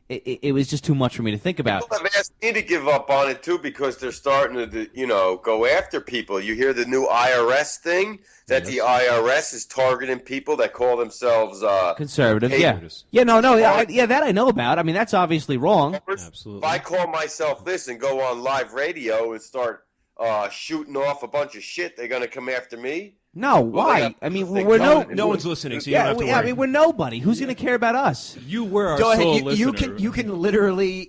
It was just too much for me to think about. People have asked me to give up on it too because they're starting to, go after people. You hear the new IRS thing that the IRS is targeting people that call themselves conservative. That I know about. I mean, that's obviously wrong. Absolutely. If I call myself this and go on live radio and start shooting off a bunch of shit, they're going to come after me. No, why? I mean, we're no one's listening, so you don't have to worry. I mean, we're nobody. Who's going to care about us? You were our Go sole ahead. You listener. can literally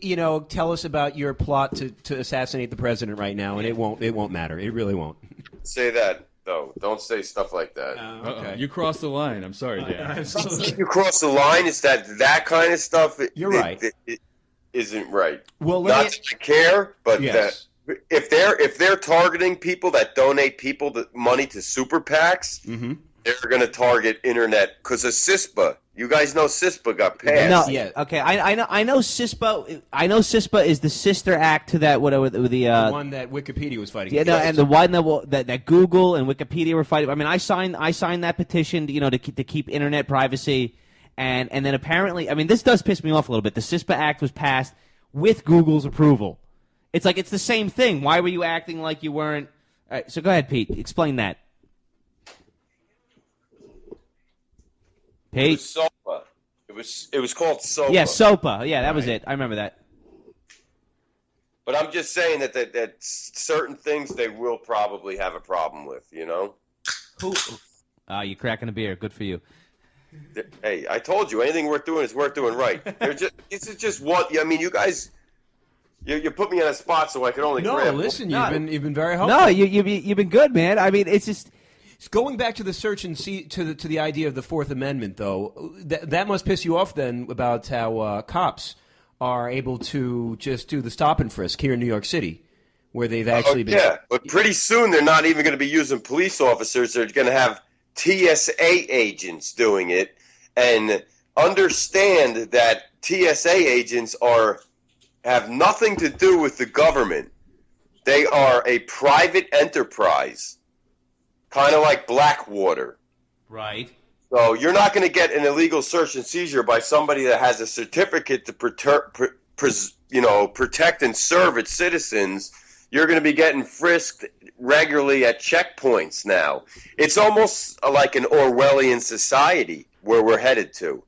tell us about your plot to assassinate the president right now, and it won't matter. It really won't. Say that though. Don't say stuff like that. Uh-oh. You crossed the line. I'm sorry, Dan. If you cross the line, is that kind of stuff. You're right. It isn't right. Well, not that I care, but yes. If they're targeting people that donate money to super PACs, they're going to target internet because of CISPA. You guys know CISPA got passed. No, yeah, okay. I know CISPA. I know CISPA is the sister act to that whatever the one that Wikipedia was fighting. And the one that Google and Wikipedia were fighting. I mean, I signed that petition to keep internet privacy, and then apparently, I mean, this does piss me off a little bit. The CISPA Act was passed with Google's approval. It's like it's the same thing. Why were you acting like you weren't? All right, so go ahead, Pete. Explain that. Pete. It was SOPA. It was called SOPA. Yeah, SOPA. Yeah, that was it. I remember that. But I'm just saying that certain things they will probably have a problem with. Who? You're cracking a beer. Good for you. Hey, I told you anything worth doing is worth doing right. This is just one. I mean, you guys. You put me on a spot so I can only No, grab. listen, you've been very helpful. No, you've been good, man. I mean, it's just. Going back to the search and see to the idea of the Fourth Amendment, though, that must piss you off then about how cops are able to just do the stop and frisk here in New York City, where they've actually been. Yeah, but pretty soon they're not even going to be using police officers. They're going to have TSA agents doing it, and understand that TSA agents have nothing to do with the government. They are a private enterprise. Kind of like Blackwater. Right. So you're not going to get an illegal search and seizure by somebody that has a certificate to protect and serve its citizens. You're going to be getting frisked regularly at checkpoints now. It's almost like an Orwellian society where we're headed to.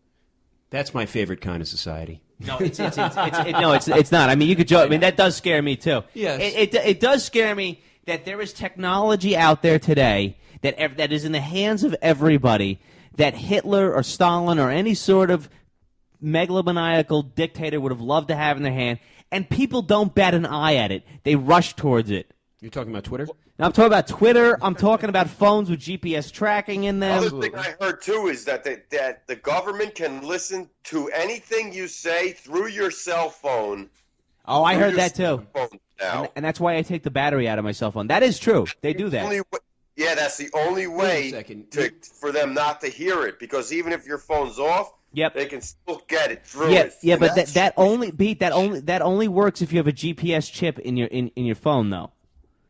That's my favorite kind of society. No, it's not. I mean, you could joke. I mean, that does scare me too. Yes. It does scare me that there is technology out there today that is in the hands of everybody that Hitler or Stalin or any sort of megalomaniacal dictator would have loved to have in their hand, and people don't bat an eye at it. They rush towards it. You're talking about Twitter? Now, I'm talking about Twitter. I'm talking about phones with GPS tracking in them. The other thing I heard, too, is that the government can listen to anything you say through your cell phone. Oh, I heard that, too. Now. And that's why I take the battery out of my cell phone. That is true. They do that. Yeah, that's the only way for them not to hear it, because even if your phone's off, they can still get it through it. Yeah, but that only works if you have a GPS chip in your phone, though.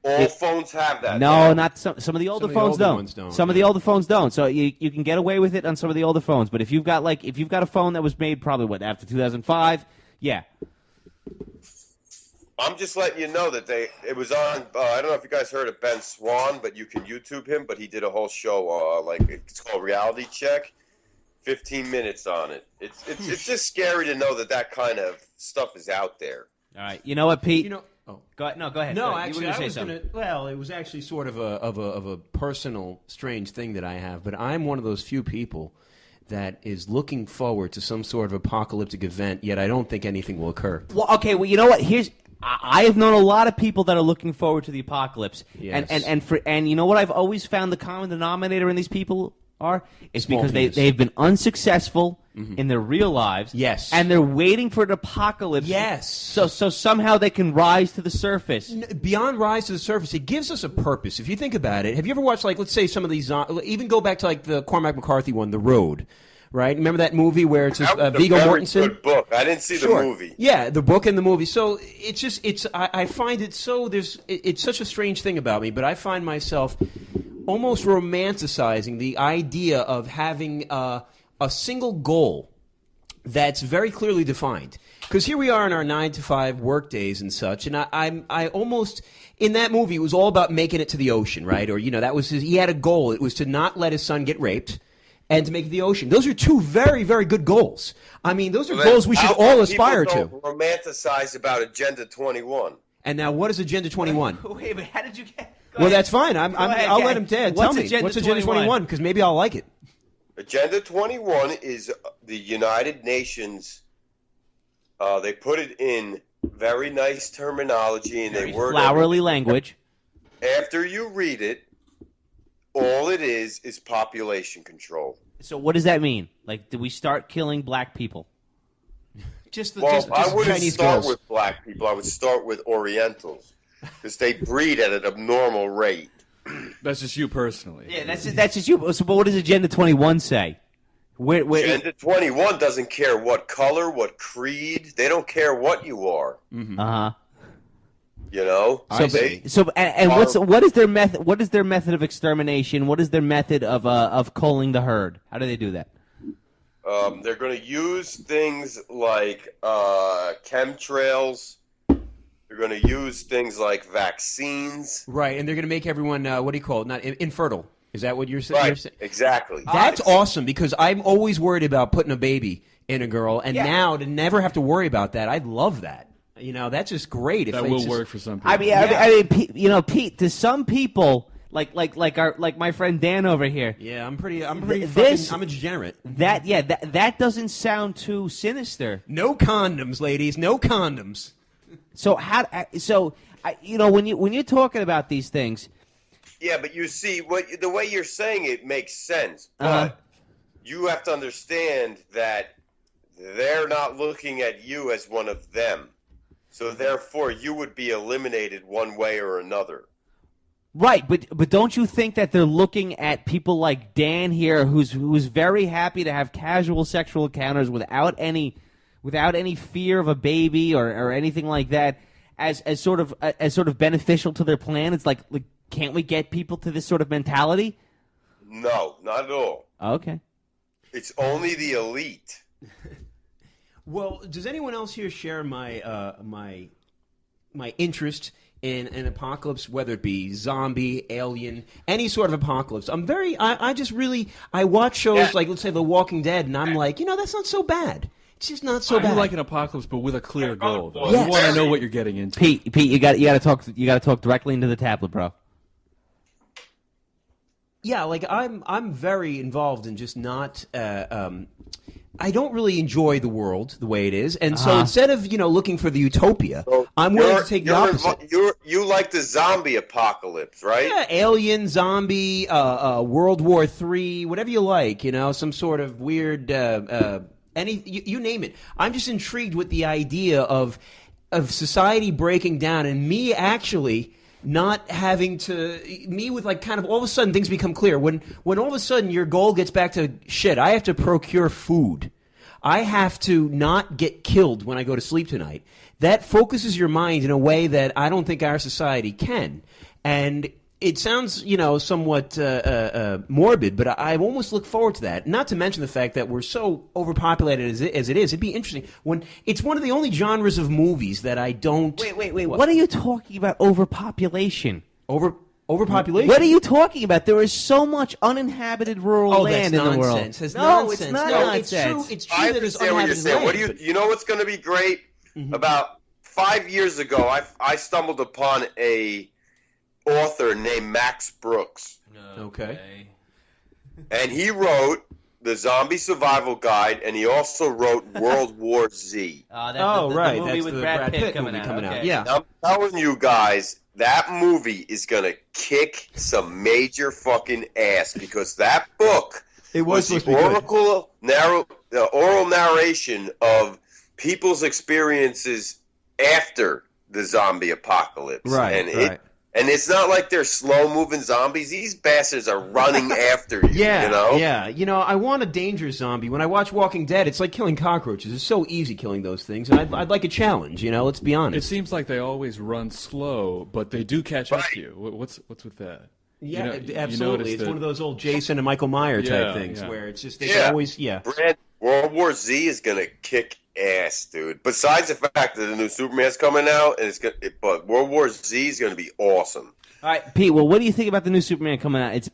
All phones have that. No, not some of the older phones don't. Some of the older phones don't. So you can get away with it on some of the older phones, but if you've got a phone that was made probably after 2005, yeah. I'm just letting you know that it was on. I don't know if you guys heard of Ben Swan, but you can YouTube him. But he did a whole show, it's called Reality Check. 15 minutes on it. It's just scary to know that kind of stuff is out there. All right, you know what, Pete? Go ahead. No, actually, I was going to. Well, it was actually sort of a personal, strange thing that I have. But I'm one of those few people that is looking forward to some sort of apocalyptic event. Yet I don't think anything will occur. Well, okay. Well, you know what? I have known a lot of people that are looking forward to the apocalypse, yes. and you know what I've always found the common denominator in these people is Small because penis. they've been unsuccessful in their real lives, yes, and they're waiting for an apocalypse, yes, so somehow they can rise to the surface. Beyond rise to the surface, it gives us a purpose. If you think about it, have you ever watched, let's say, some of these, even go back to the Cormac McCarthy one, The Road? Right? Remember that movie where it's Viggo Mortensen? Good book. I didn't see the movie. Yeah, the book and the movie. So I find it so it's such a strange thing about me, but I find myself almost romanticizing the idea of having a single goal that's very clearly defined. Because here we are in our 9-to-5 work days and such, and I almost in that movie it was all about making it to the ocean, right? Or that was he had a goal. It was to not let his son get raped. And to make the ocean. Those are two very, very good goals. I mean, those are goals we should all aspire to. Romanticize about Agenda 21. And now, what is Agenda 21? Wait, how did you get? Well, that's fine. I'll let him tell me. What's Agenda 21? Because maybe I'll like it. Agenda 21 is the United Nations. They put it in very nice terminology and very they word flowery language. After you read it, all it is population control. So what does that mean? Like, do we start killing black people? I wouldn't Chinese start girls. with black people. I would start with Orientals because they breed at an abnormal rate. That's just you personally. Yeah, that's just you. So, but what does Agenda 21 say? Agenda 21 doesn't care what color, what creed. They don't care what you are. Mm-hmm. Uh-huh. What is their method? What is their method of extermination? What is their method of culling the herd? How do they do that? They're going to use things like chemtrails. They're going to use things like vaccines. Right, and they're going to make everyone what do you call it? Not infertile. Is that what you're saying? Right, exactly. That's awesome because I'm always worried about putting a baby in a girl, and now to never have to worry about that, I'd love that. That's just great. That will work for some people. I mean, Pete. To some people, like my friend Dan over here. Yeah, I'm a degenerate. That doesn't sound too sinister. No condoms, ladies. No condoms. So when you're talking about these things, Yeah, but you see, the way you're saying it makes sense. Uh-huh. But you have to understand that they're not looking at you as one of them. So therefore, you would be eliminated one way or another. right? But don't you think that they're looking at people like Dan here, who's very happy to have casual sexual encounters without any fear of a baby or anything like that, as sort of beneficial to their plan? It's like can't we get people to this sort of mentality? No, not at all. Okay. It's only the elite. Well, does anyone else here share my my interest in an apocalypse, whether it be zombie, alien, any sort of apocalypse? I watch shows like, let's say, The Walking Dead, and I'm like, that's not so bad. It's just not so You bad. like an apocalypse, but with a clear goal. Though. Yes. You want to know what you're getting into. Pete, you got to talk directly into the tablet, bro. Yeah, like I'm very involved in just not. I don't really enjoy the world the way it is, and so instead of looking for the utopia, So I'm willing to take the opposite. You like the zombie apocalypse, right? Yeah, alien, zombie, World War III, whatever you like. Some sort of weird, you name it. I'm just intrigued with the idea of society breaking down and me actually not having to with like kind of all of a sudden things become clear when all of a sudden your goal gets back to shit. I have to procure food. I have to not get killed when I go to sleep tonight. That focuses your mind in a way that I don't think our society can. And it sounds, somewhat morbid, but I almost look forward to that. Not to mention the fact that we're so overpopulated as it is. It'd be interesting when it's one of the only genres of movies that I don't. Wait. What are you talking about? Overpopulation. Overpopulation. What are you talking about? There is so much uninhabited rural land in the world. That's No, nonsense. it's not No, nonsense. It's true I that there's understand what you're uninhabited saying. land. You know what's going to be great? About 5 years ago, I stumbled upon a author named Max Brooks, Okay. and he wrote the Zombie Survival Guide, and he also wrote World War Z. Right. The movie That's with the Brad Pitt movie coming out. Okay. Yeah. I'm telling you guys, that movie is going to kick some major fucking ass because that book It was the supposed to be good. the oral narration of people's experiences after the zombie apocalypse. Right, right. And it's not like they're slow-moving zombies. These bastards are running after you, Yeah. I want a dangerous zombie. When I watch Walking Dead, it's like killing cockroaches. It's so easy killing those things, and I'd like a challenge, let's be It honest. seems like they always run slow, but they do catch up to you. What's with that? Yeah, You absolutely. notice It's that- one of those old Jason and Michael Meyer type Yeah, things yeah. where it's just they can always, World War Z is going to kick ass, dude. Besides the fact that the new Superman's coming out, but World War Z is going to be awesome. All right, Pete. Well, what do you think about the new Superman coming out? It's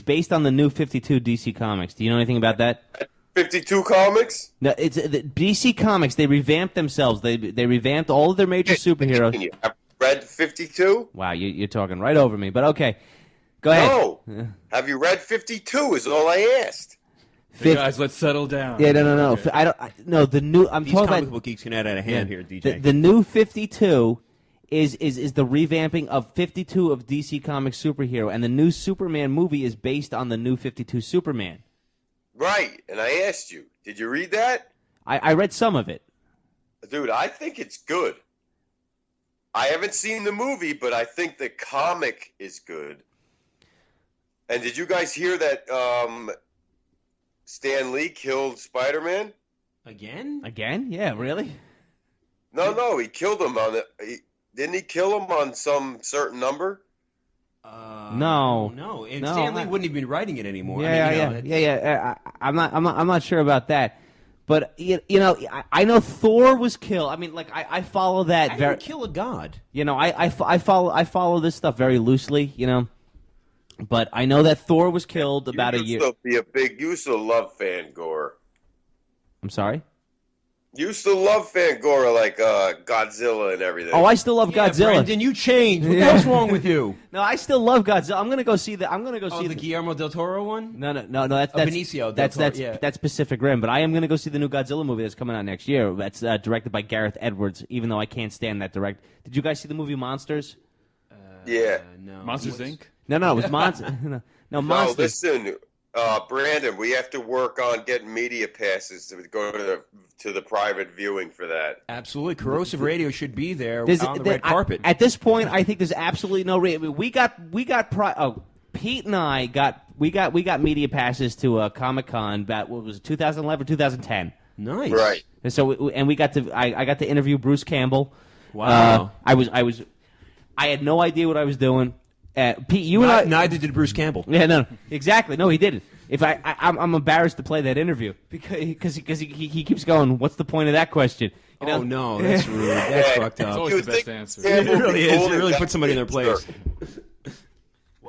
based on the new 52 DC Comics. Do you know anything about that? 52 comics? No, it's the DC Comics. They revamped themselves. They revamped all of their major superheroes. You have read 52? Wow, you're talking right over me. But okay, go ahead. No. Have you read 52 is all I asked. Hey guys, let's settle down. Yeah, no. Okay. No, the new. I'm these talking comic about book geeks can add out of hand here, DJ. the new 52 is the revamping of 52 of DC Comics superhero, and the new Superman movie is based on the new 52 Superman. Right, and I asked you, did you read that? I read some of it. Dude, I think it's good. I haven't seen the movie, but I think the comic is good. And did you guys hear that Stan Lee killed Spider-Man? Again? Again? Yeah, really? No, he killed him didn't he kill him on some certain number? No. No. And No, Stan Lee I- wouldn't even be writing it anymore. Yeah. I'm not sure about that. But I know Thor was killed. I mean, like I follow that How very. do you kill a god? I follow this stuff very loosely. But I know that Thor was killed about a year. You used to love Van Gore. I'm sorry. You used to love Fangora like Godzilla and everything. Oh, I still love Yeah, Godzilla. Brendan, you changed. What the hell's wrong with you? No, I still love Godzilla. I'm gonna go see the. I'm gonna go see The Guillermo del Toro one? No. That's Benicio del Toro, yeah. that's Pacific Rim. But I am gonna go see the new Godzilla movie that's coming out next year. That's directed by Gareth Edwards. Even though I can't stand that direct. Did you guys see the movie Monsters? Yeah. No. Monsters Inc. No, it was Monsters. no, No, Monsters. listen, Brandon, we have to work on getting media passes to go to the private viewing for that. Absolutely. Corrosive Radio should be there There's- on the red carpet. At this point, I think there's absolutely no reason. Pete and I got media passes to Comic-Con about what was it, 2011 or 2010. Nice. Right. And so we got to I got to interview Bruce Campbble. Wow. I had no idea what I was doing. Pete, you and I Neither did Bruce Campbell. Yeah, no, exactly. No, he didn't. If I'm embarrassed to play that interview because he keeps going. What's the point of that question? You know? Oh, no, that's rude. That's fucked It's up. always You the best think answer. Campbell It really is. It Gould really got puts somebody in their place.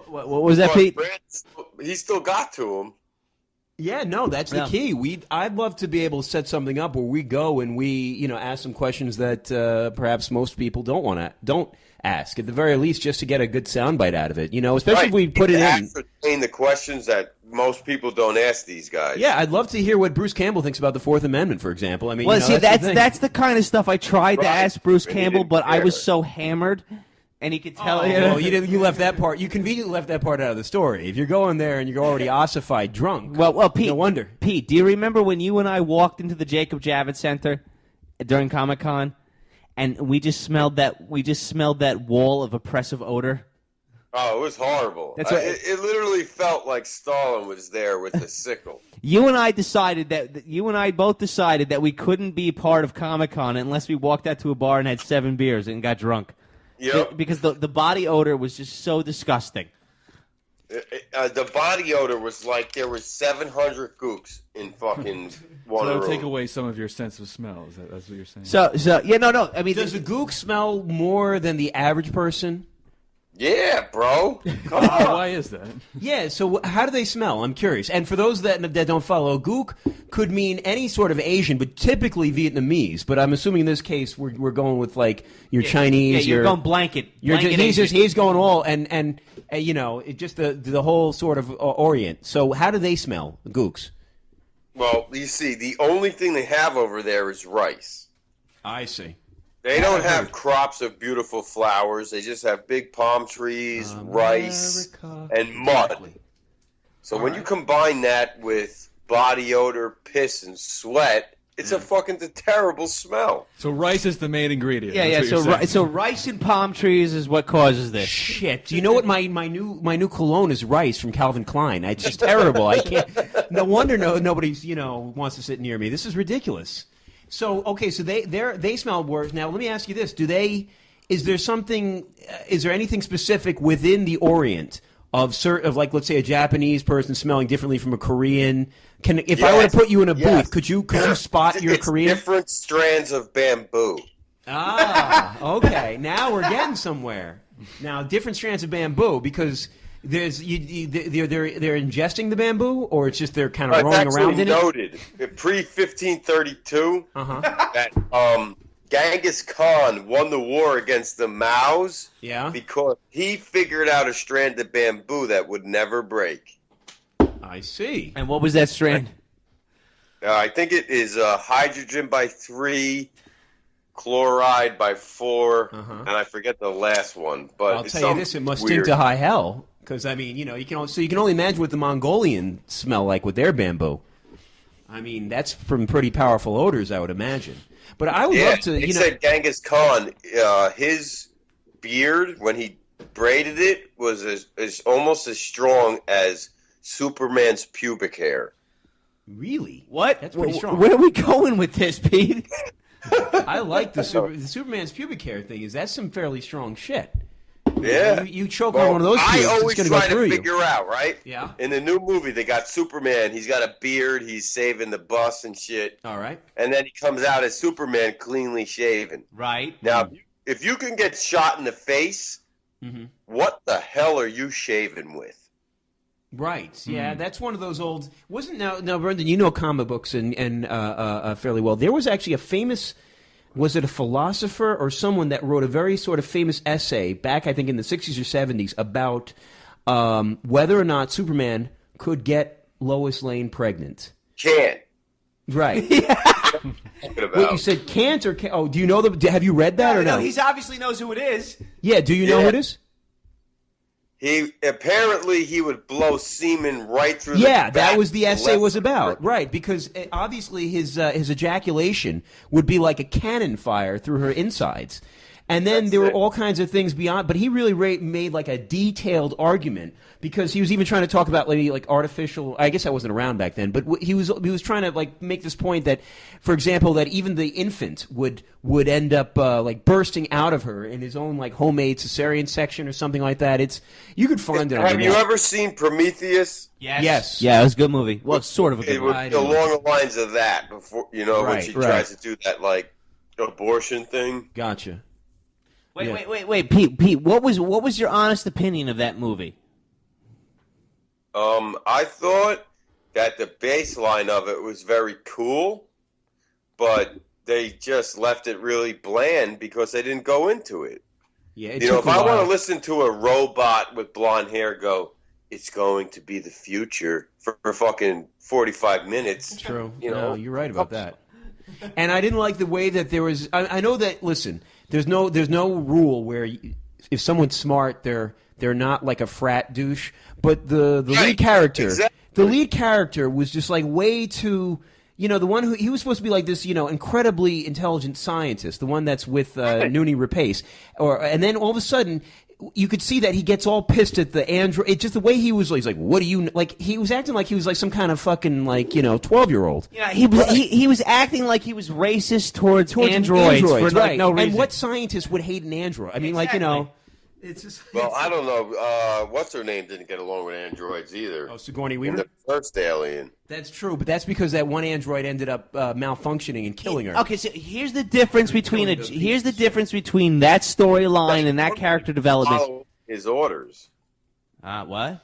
What was that, But Pete? he still got to him. Yeah, no, that's the Yeah. key. I'd love to be able to set something up where we go and we, ask some questions that perhaps most people don't ask. At the very least, just to get a good soundbite out of it. Especially if we put it in. Ascertain the questions that most people don't ask these guys. Yeah, I'd love to hear what Bruce Campbell thinks about the Fourth Amendment, for example. I mean, Well, see, that's the thing. that's the kind of stuff I tried to Right. ask Bruce And he Campbell, didn't but I care. was so hammered, and he could tell. Well, you left that part. You conveniently left that part out of the story. If you're going there and you're already ossified drunk, Well, Pete. no wonder. Pete, do you remember when you and I walked into the Jacob Javits Center during Comic-Con, and we just smelled that wall of oppressive odor? Oh, it was horrible. That's what- It literally felt like Stalin was there with the sickle. You and I both decided that we couldn't be part of Comic-Con unless we walked out to a bar and had 7 beers and got drunk. Yep. Because the body odor was just so disgusting. The body odor was like there was 700 gooks in fucking So one that would room. take away some of your sense of smell. That's what you're saying? So yeah, no. I mean, Does the gook smell more than the average person? Yeah, bro. Come on. Why is that? Yeah, so how do they smell? I'm curious. And for those that don't follow, gook could mean any sort of Asian, but typically Vietnamese. But I'm assuming in this case we're going with like your Chinese. you're your, going blanket. You're blanket he's going all and it just the whole sort of Orient. So how do they smell, the gooks? Well, you see, the only thing they have over there is rice. I see. They don't have crops of beautiful flowers. They just have big palm trees, rice, and mud. Exactly. So when you combine that with body odor, piss, and sweat, it's a fucking terrible smell. So rice is the main ingredient. Yeah. That's what you're saying. So rice and palm trees is what causes this. Shit. Do you know what my new cologne is? Rice from Calvin Klein. It's just terrible. I can't. No wonder nobody's wants to sit near me. This is ridiculous. So okay, so they smell worse. Now let me ask you this: is there anything specific within the Orient of like let's say a Japanese person smelling differently from a Korean? If I were to put you in a booth, could you spot your It's Korean? different strands of bamboo. Ah, okay. Now we're getting somewhere. Now different strands of bamboo because they're ingesting the bamboo, or it's just they're kind of rolling around in it. Noted pre-1532 that Genghis Khan won the war against the Maos because he figured out a strand of bamboo that would never break. I see. And what was that strand? I think it is hydrogen by 3, chloride by 4, and I forget the last one. But I'll it's tell you this: it must weird. stink to high hell. Because you can only imagine what the Mongolian smell like with their bamboo. I mean, that's from pretty powerful odors, I would imagine. But I would love to. They said Genghis Khan, his beard when he braided it was almost as strong as Superman's pubic hair. Really? What? That's pretty strong. Where are we going with this, Pete? I like the Superman's pubic hair thing. That's some fairly strong shit. Yeah, you choke on one of those I pubes, always it's going try to go through to figure out, right? Yeah. In the new movie, they got Superman. He's got a beard. He's saving the bus and shit. All right. And then he comes out as Superman, cleanly shaven. Right. Now, if you can get shot in the face, what the hell are you shaving with? Right. Yeah, that's one of those old. Wasn't now, Brendan? You know comic books and fairly well. There was actually a famous. Was it a philosopher or someone that wrote a very sort of famous essay back, I think, in the 60s or 70s about whether or not Superman could get Lois Lane pregnant? Can't. Right. About. Wait, you said can't or can't? Oh, do you know have you read that or no? No, he obviously knows who it is. Yeah. Do you know who it is? He would blow semen right through. Yeah, the that was the essay was about. about. Right, because obviously his ejaculation would be like a cannon fire through her insides. And then there were all kinds of things beyond, but he really made like a detailed argument because he was even trying to talk about like artificial. I guess I wasn't around back then, but he was trying to like make this point that, for example, that even the infant would end up like bursting out of her in his own like homemade cesarean section or something like that. You could find it. Have you ever seen Prometheus? Yes. Yeah, it was a good movie. Well, it's sort of a good It movie. was along the lines of that before when she Right. tries to do that like abortion thing. Gotcha. Wait, Pete. What was your honest opinion of that movie? I thought that the baseline of it was very cool, but they just left it really bland because they didn't go into it. Yeah, if I want to listen to a robot with blonde hair go, it's going to be the future for fucking 45 minutes. True. No, you're right about that. And I didn't like the way that there was. I know that. Listen, there's no rule where if someone's smart, they're not like a frat douche. But the lead character, the lead character was just like way too. The one who he was supposed to be like this, incredibly intelligent scientist, the one that's with Noonie Rapace, and then all of a sudden. You could see that he gets all pissed at the android. It's just the way he was. He's like, "What do you like?" He was acting like he was like some kind of fucking 12-year-old. Yeah, he was acting like he was racist towards androids for right. like no reason. And what scientist would hate an android? I mean, it's just. Well, I don't know. What's her name didn't get along with androids either. Oh, Sigourney In Weaver. the first Alien. That's true, but that's because that one android ended up malfunctioning and killing her. Okay, so here's the difference between that storyline and that character development. Follow his orders. What?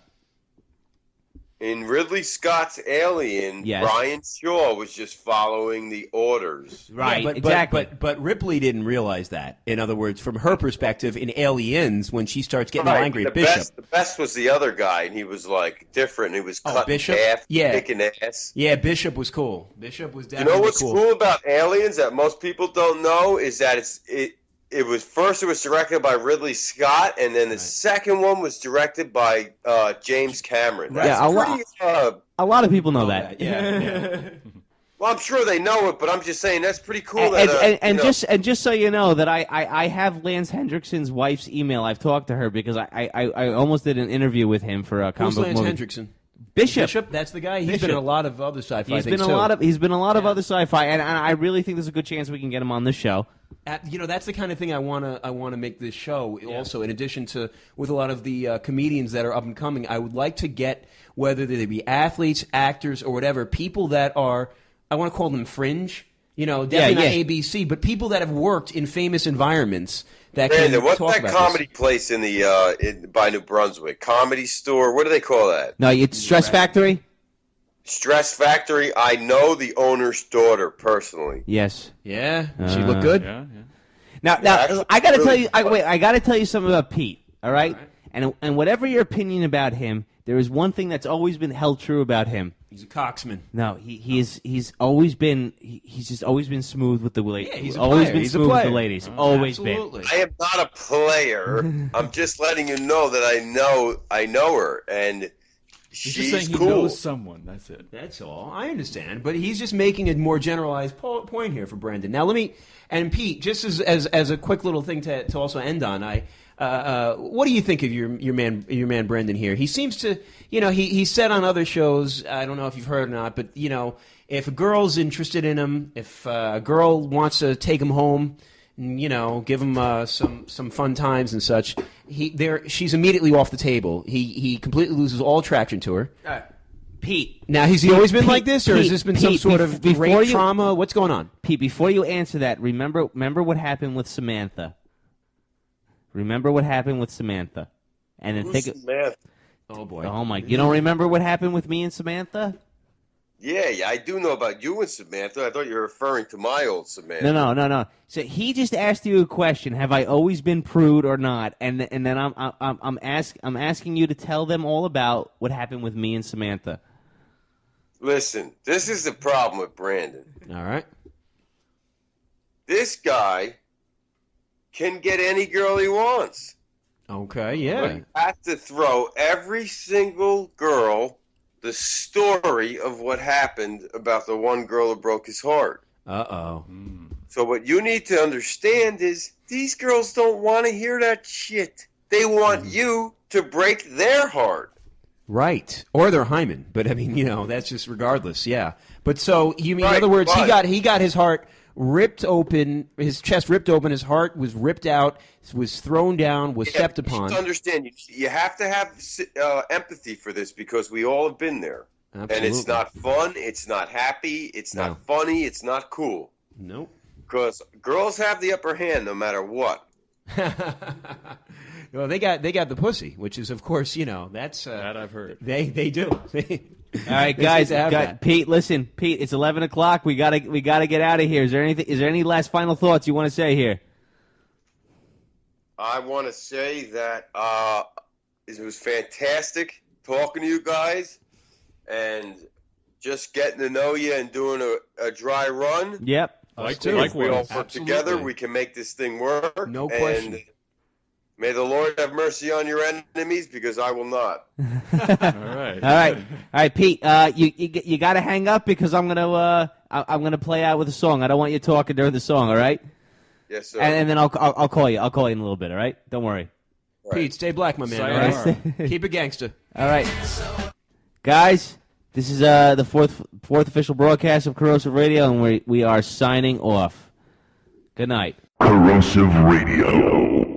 In Ridley Scott's Alien, Yes. Brian Shaw was just following the orders. Right, but, exactly. But Ripley didn't realize that. In other words, from her perspective, in Aliens, when she starts getting all angry at Bishop. The best was the other guy, and he was like different. He was cut in Bishop? half, Yeah. kicking ass. Yeah, Bishop was cool. Bishop was You definitely know what's cool about Aliens that most people don't know is that it was directed by Ridley Scott, and then the second one was directed by James Cameron. Yeah, a lot of people know that. Yeah. Well, I'm sure they know it, but I'm just saying that's pretty cool. Just so you know that I have Lance Hendrickson's wife's email. I've talked to her because I almost did an interview with him for a comic Who's book Lance movie. Hendrickson? Bishop. That's the guy. He's Bishop. been in a lot of other sci-fi He's things been too. a lot of other sci-fi, and I really think there's a good chance we can get him on this show. That's the kind of thing I want to make this show. Also, in addition to with a lot of the comedians that are up and coming, I would like to get, whether they be athletes, actors, or whatever, people that are, I want to call them fringe. Definitely not ABC, but people that have worked in famous environments that can what's talk that about comedy place in the by New Brunswick? Comedy Store? What do they call that? No, it's Stress Factory. Stress Factory. I know the owner's daughter personally. Yes. Yeah, she looked good. Yeah. Now, actually, I got to tell really you. I got to tell you something about Pete. All right? And whatever your opinion about him, there is one thing that's always been held true about him. He's a coxman. No, he's always been just always been smooth with the ladies. Yeah, he's a always player. been He's a smooth with the player. ladies. Always Absolutely. I am not a player. I'm just letting you know that I know her, and He's she's just saying he cool. knows someone. That's it. That's all. I understand, but he's just making a more generalized point here for Brendan. Now, let me and Pete, just as a quick little thing to also end on, what do you think of your man Brendan here? He seems to, he said on other shows, I don't know if you've heard or not, but if a girl's interested in him, if a girl wants to take him home, give him some fun times and such, she's immediately off the table. He completely loses all attraction to her. Pete. Now, has he always been like this, or has this been some sort of rape trauma? What's going on? Pete, before you answer that, remember what happened with Samantha. Remember what happened with Samantha, and then Oh boy. Oh my! You don't remember what happened with me and Samantha? Yeah, I do know about you and Samantha. I thought you were referring to my old Samantha. No. So he just asked you a question: have I always been prude or not? And then I'm asking you to tell them all about what happened with me and Samantha. Listen, this is the problem with Brandon. All right. This guy can get any girl he wants. Okay, yeah. But you have to throw every single girl the story of what happened about the one girl who broke his heart. Uh-oh. So what you need to understand is these girls don't want to hear that shit. They want you to break their heart. Right. Or they're hymen. But, I mean, that's just regardless, yeah. But so, you mean, in Right, other words, but- he got his heart ripped open, his chest ripped open, his heart was ripped out, was thrown down, was stepped You upon. have to understand, you have to have empathy for this because we all have been there. Absolutely. And it's not fun, it's not happy, it's not funny, it's not cool. Nope. Because girls have the upper hand no matter what. Well, they got the pussy, which is, of course, that's... That I've heard. They do. All right, guys. Pete, listen. Pete, it's 11 o'clock. We gotta get out of here. Is there any last final thoughts you want to say here? I want to say that it was fantastic talking to you guys and just getting to know you and doing a dry run. Yep. Like If we all work Absolutely. together, we can make this thing work. No question. And may the Lord have mercy on your enemies because I will not. All right, Pete. You got to hang up because I'm gonna play out with a song. I don't want you talking during the song. All right. Yes, sir. And then I'll call you. I'll call you in a little bit. All right. Don't worry. Right. Pete, stay black, my man. All Sayonara. right? Keep it gangster. All right, guys. This is the fourth official broadcast of Corrosive Radio, and we are signing off. Good night. Corrosive Radio.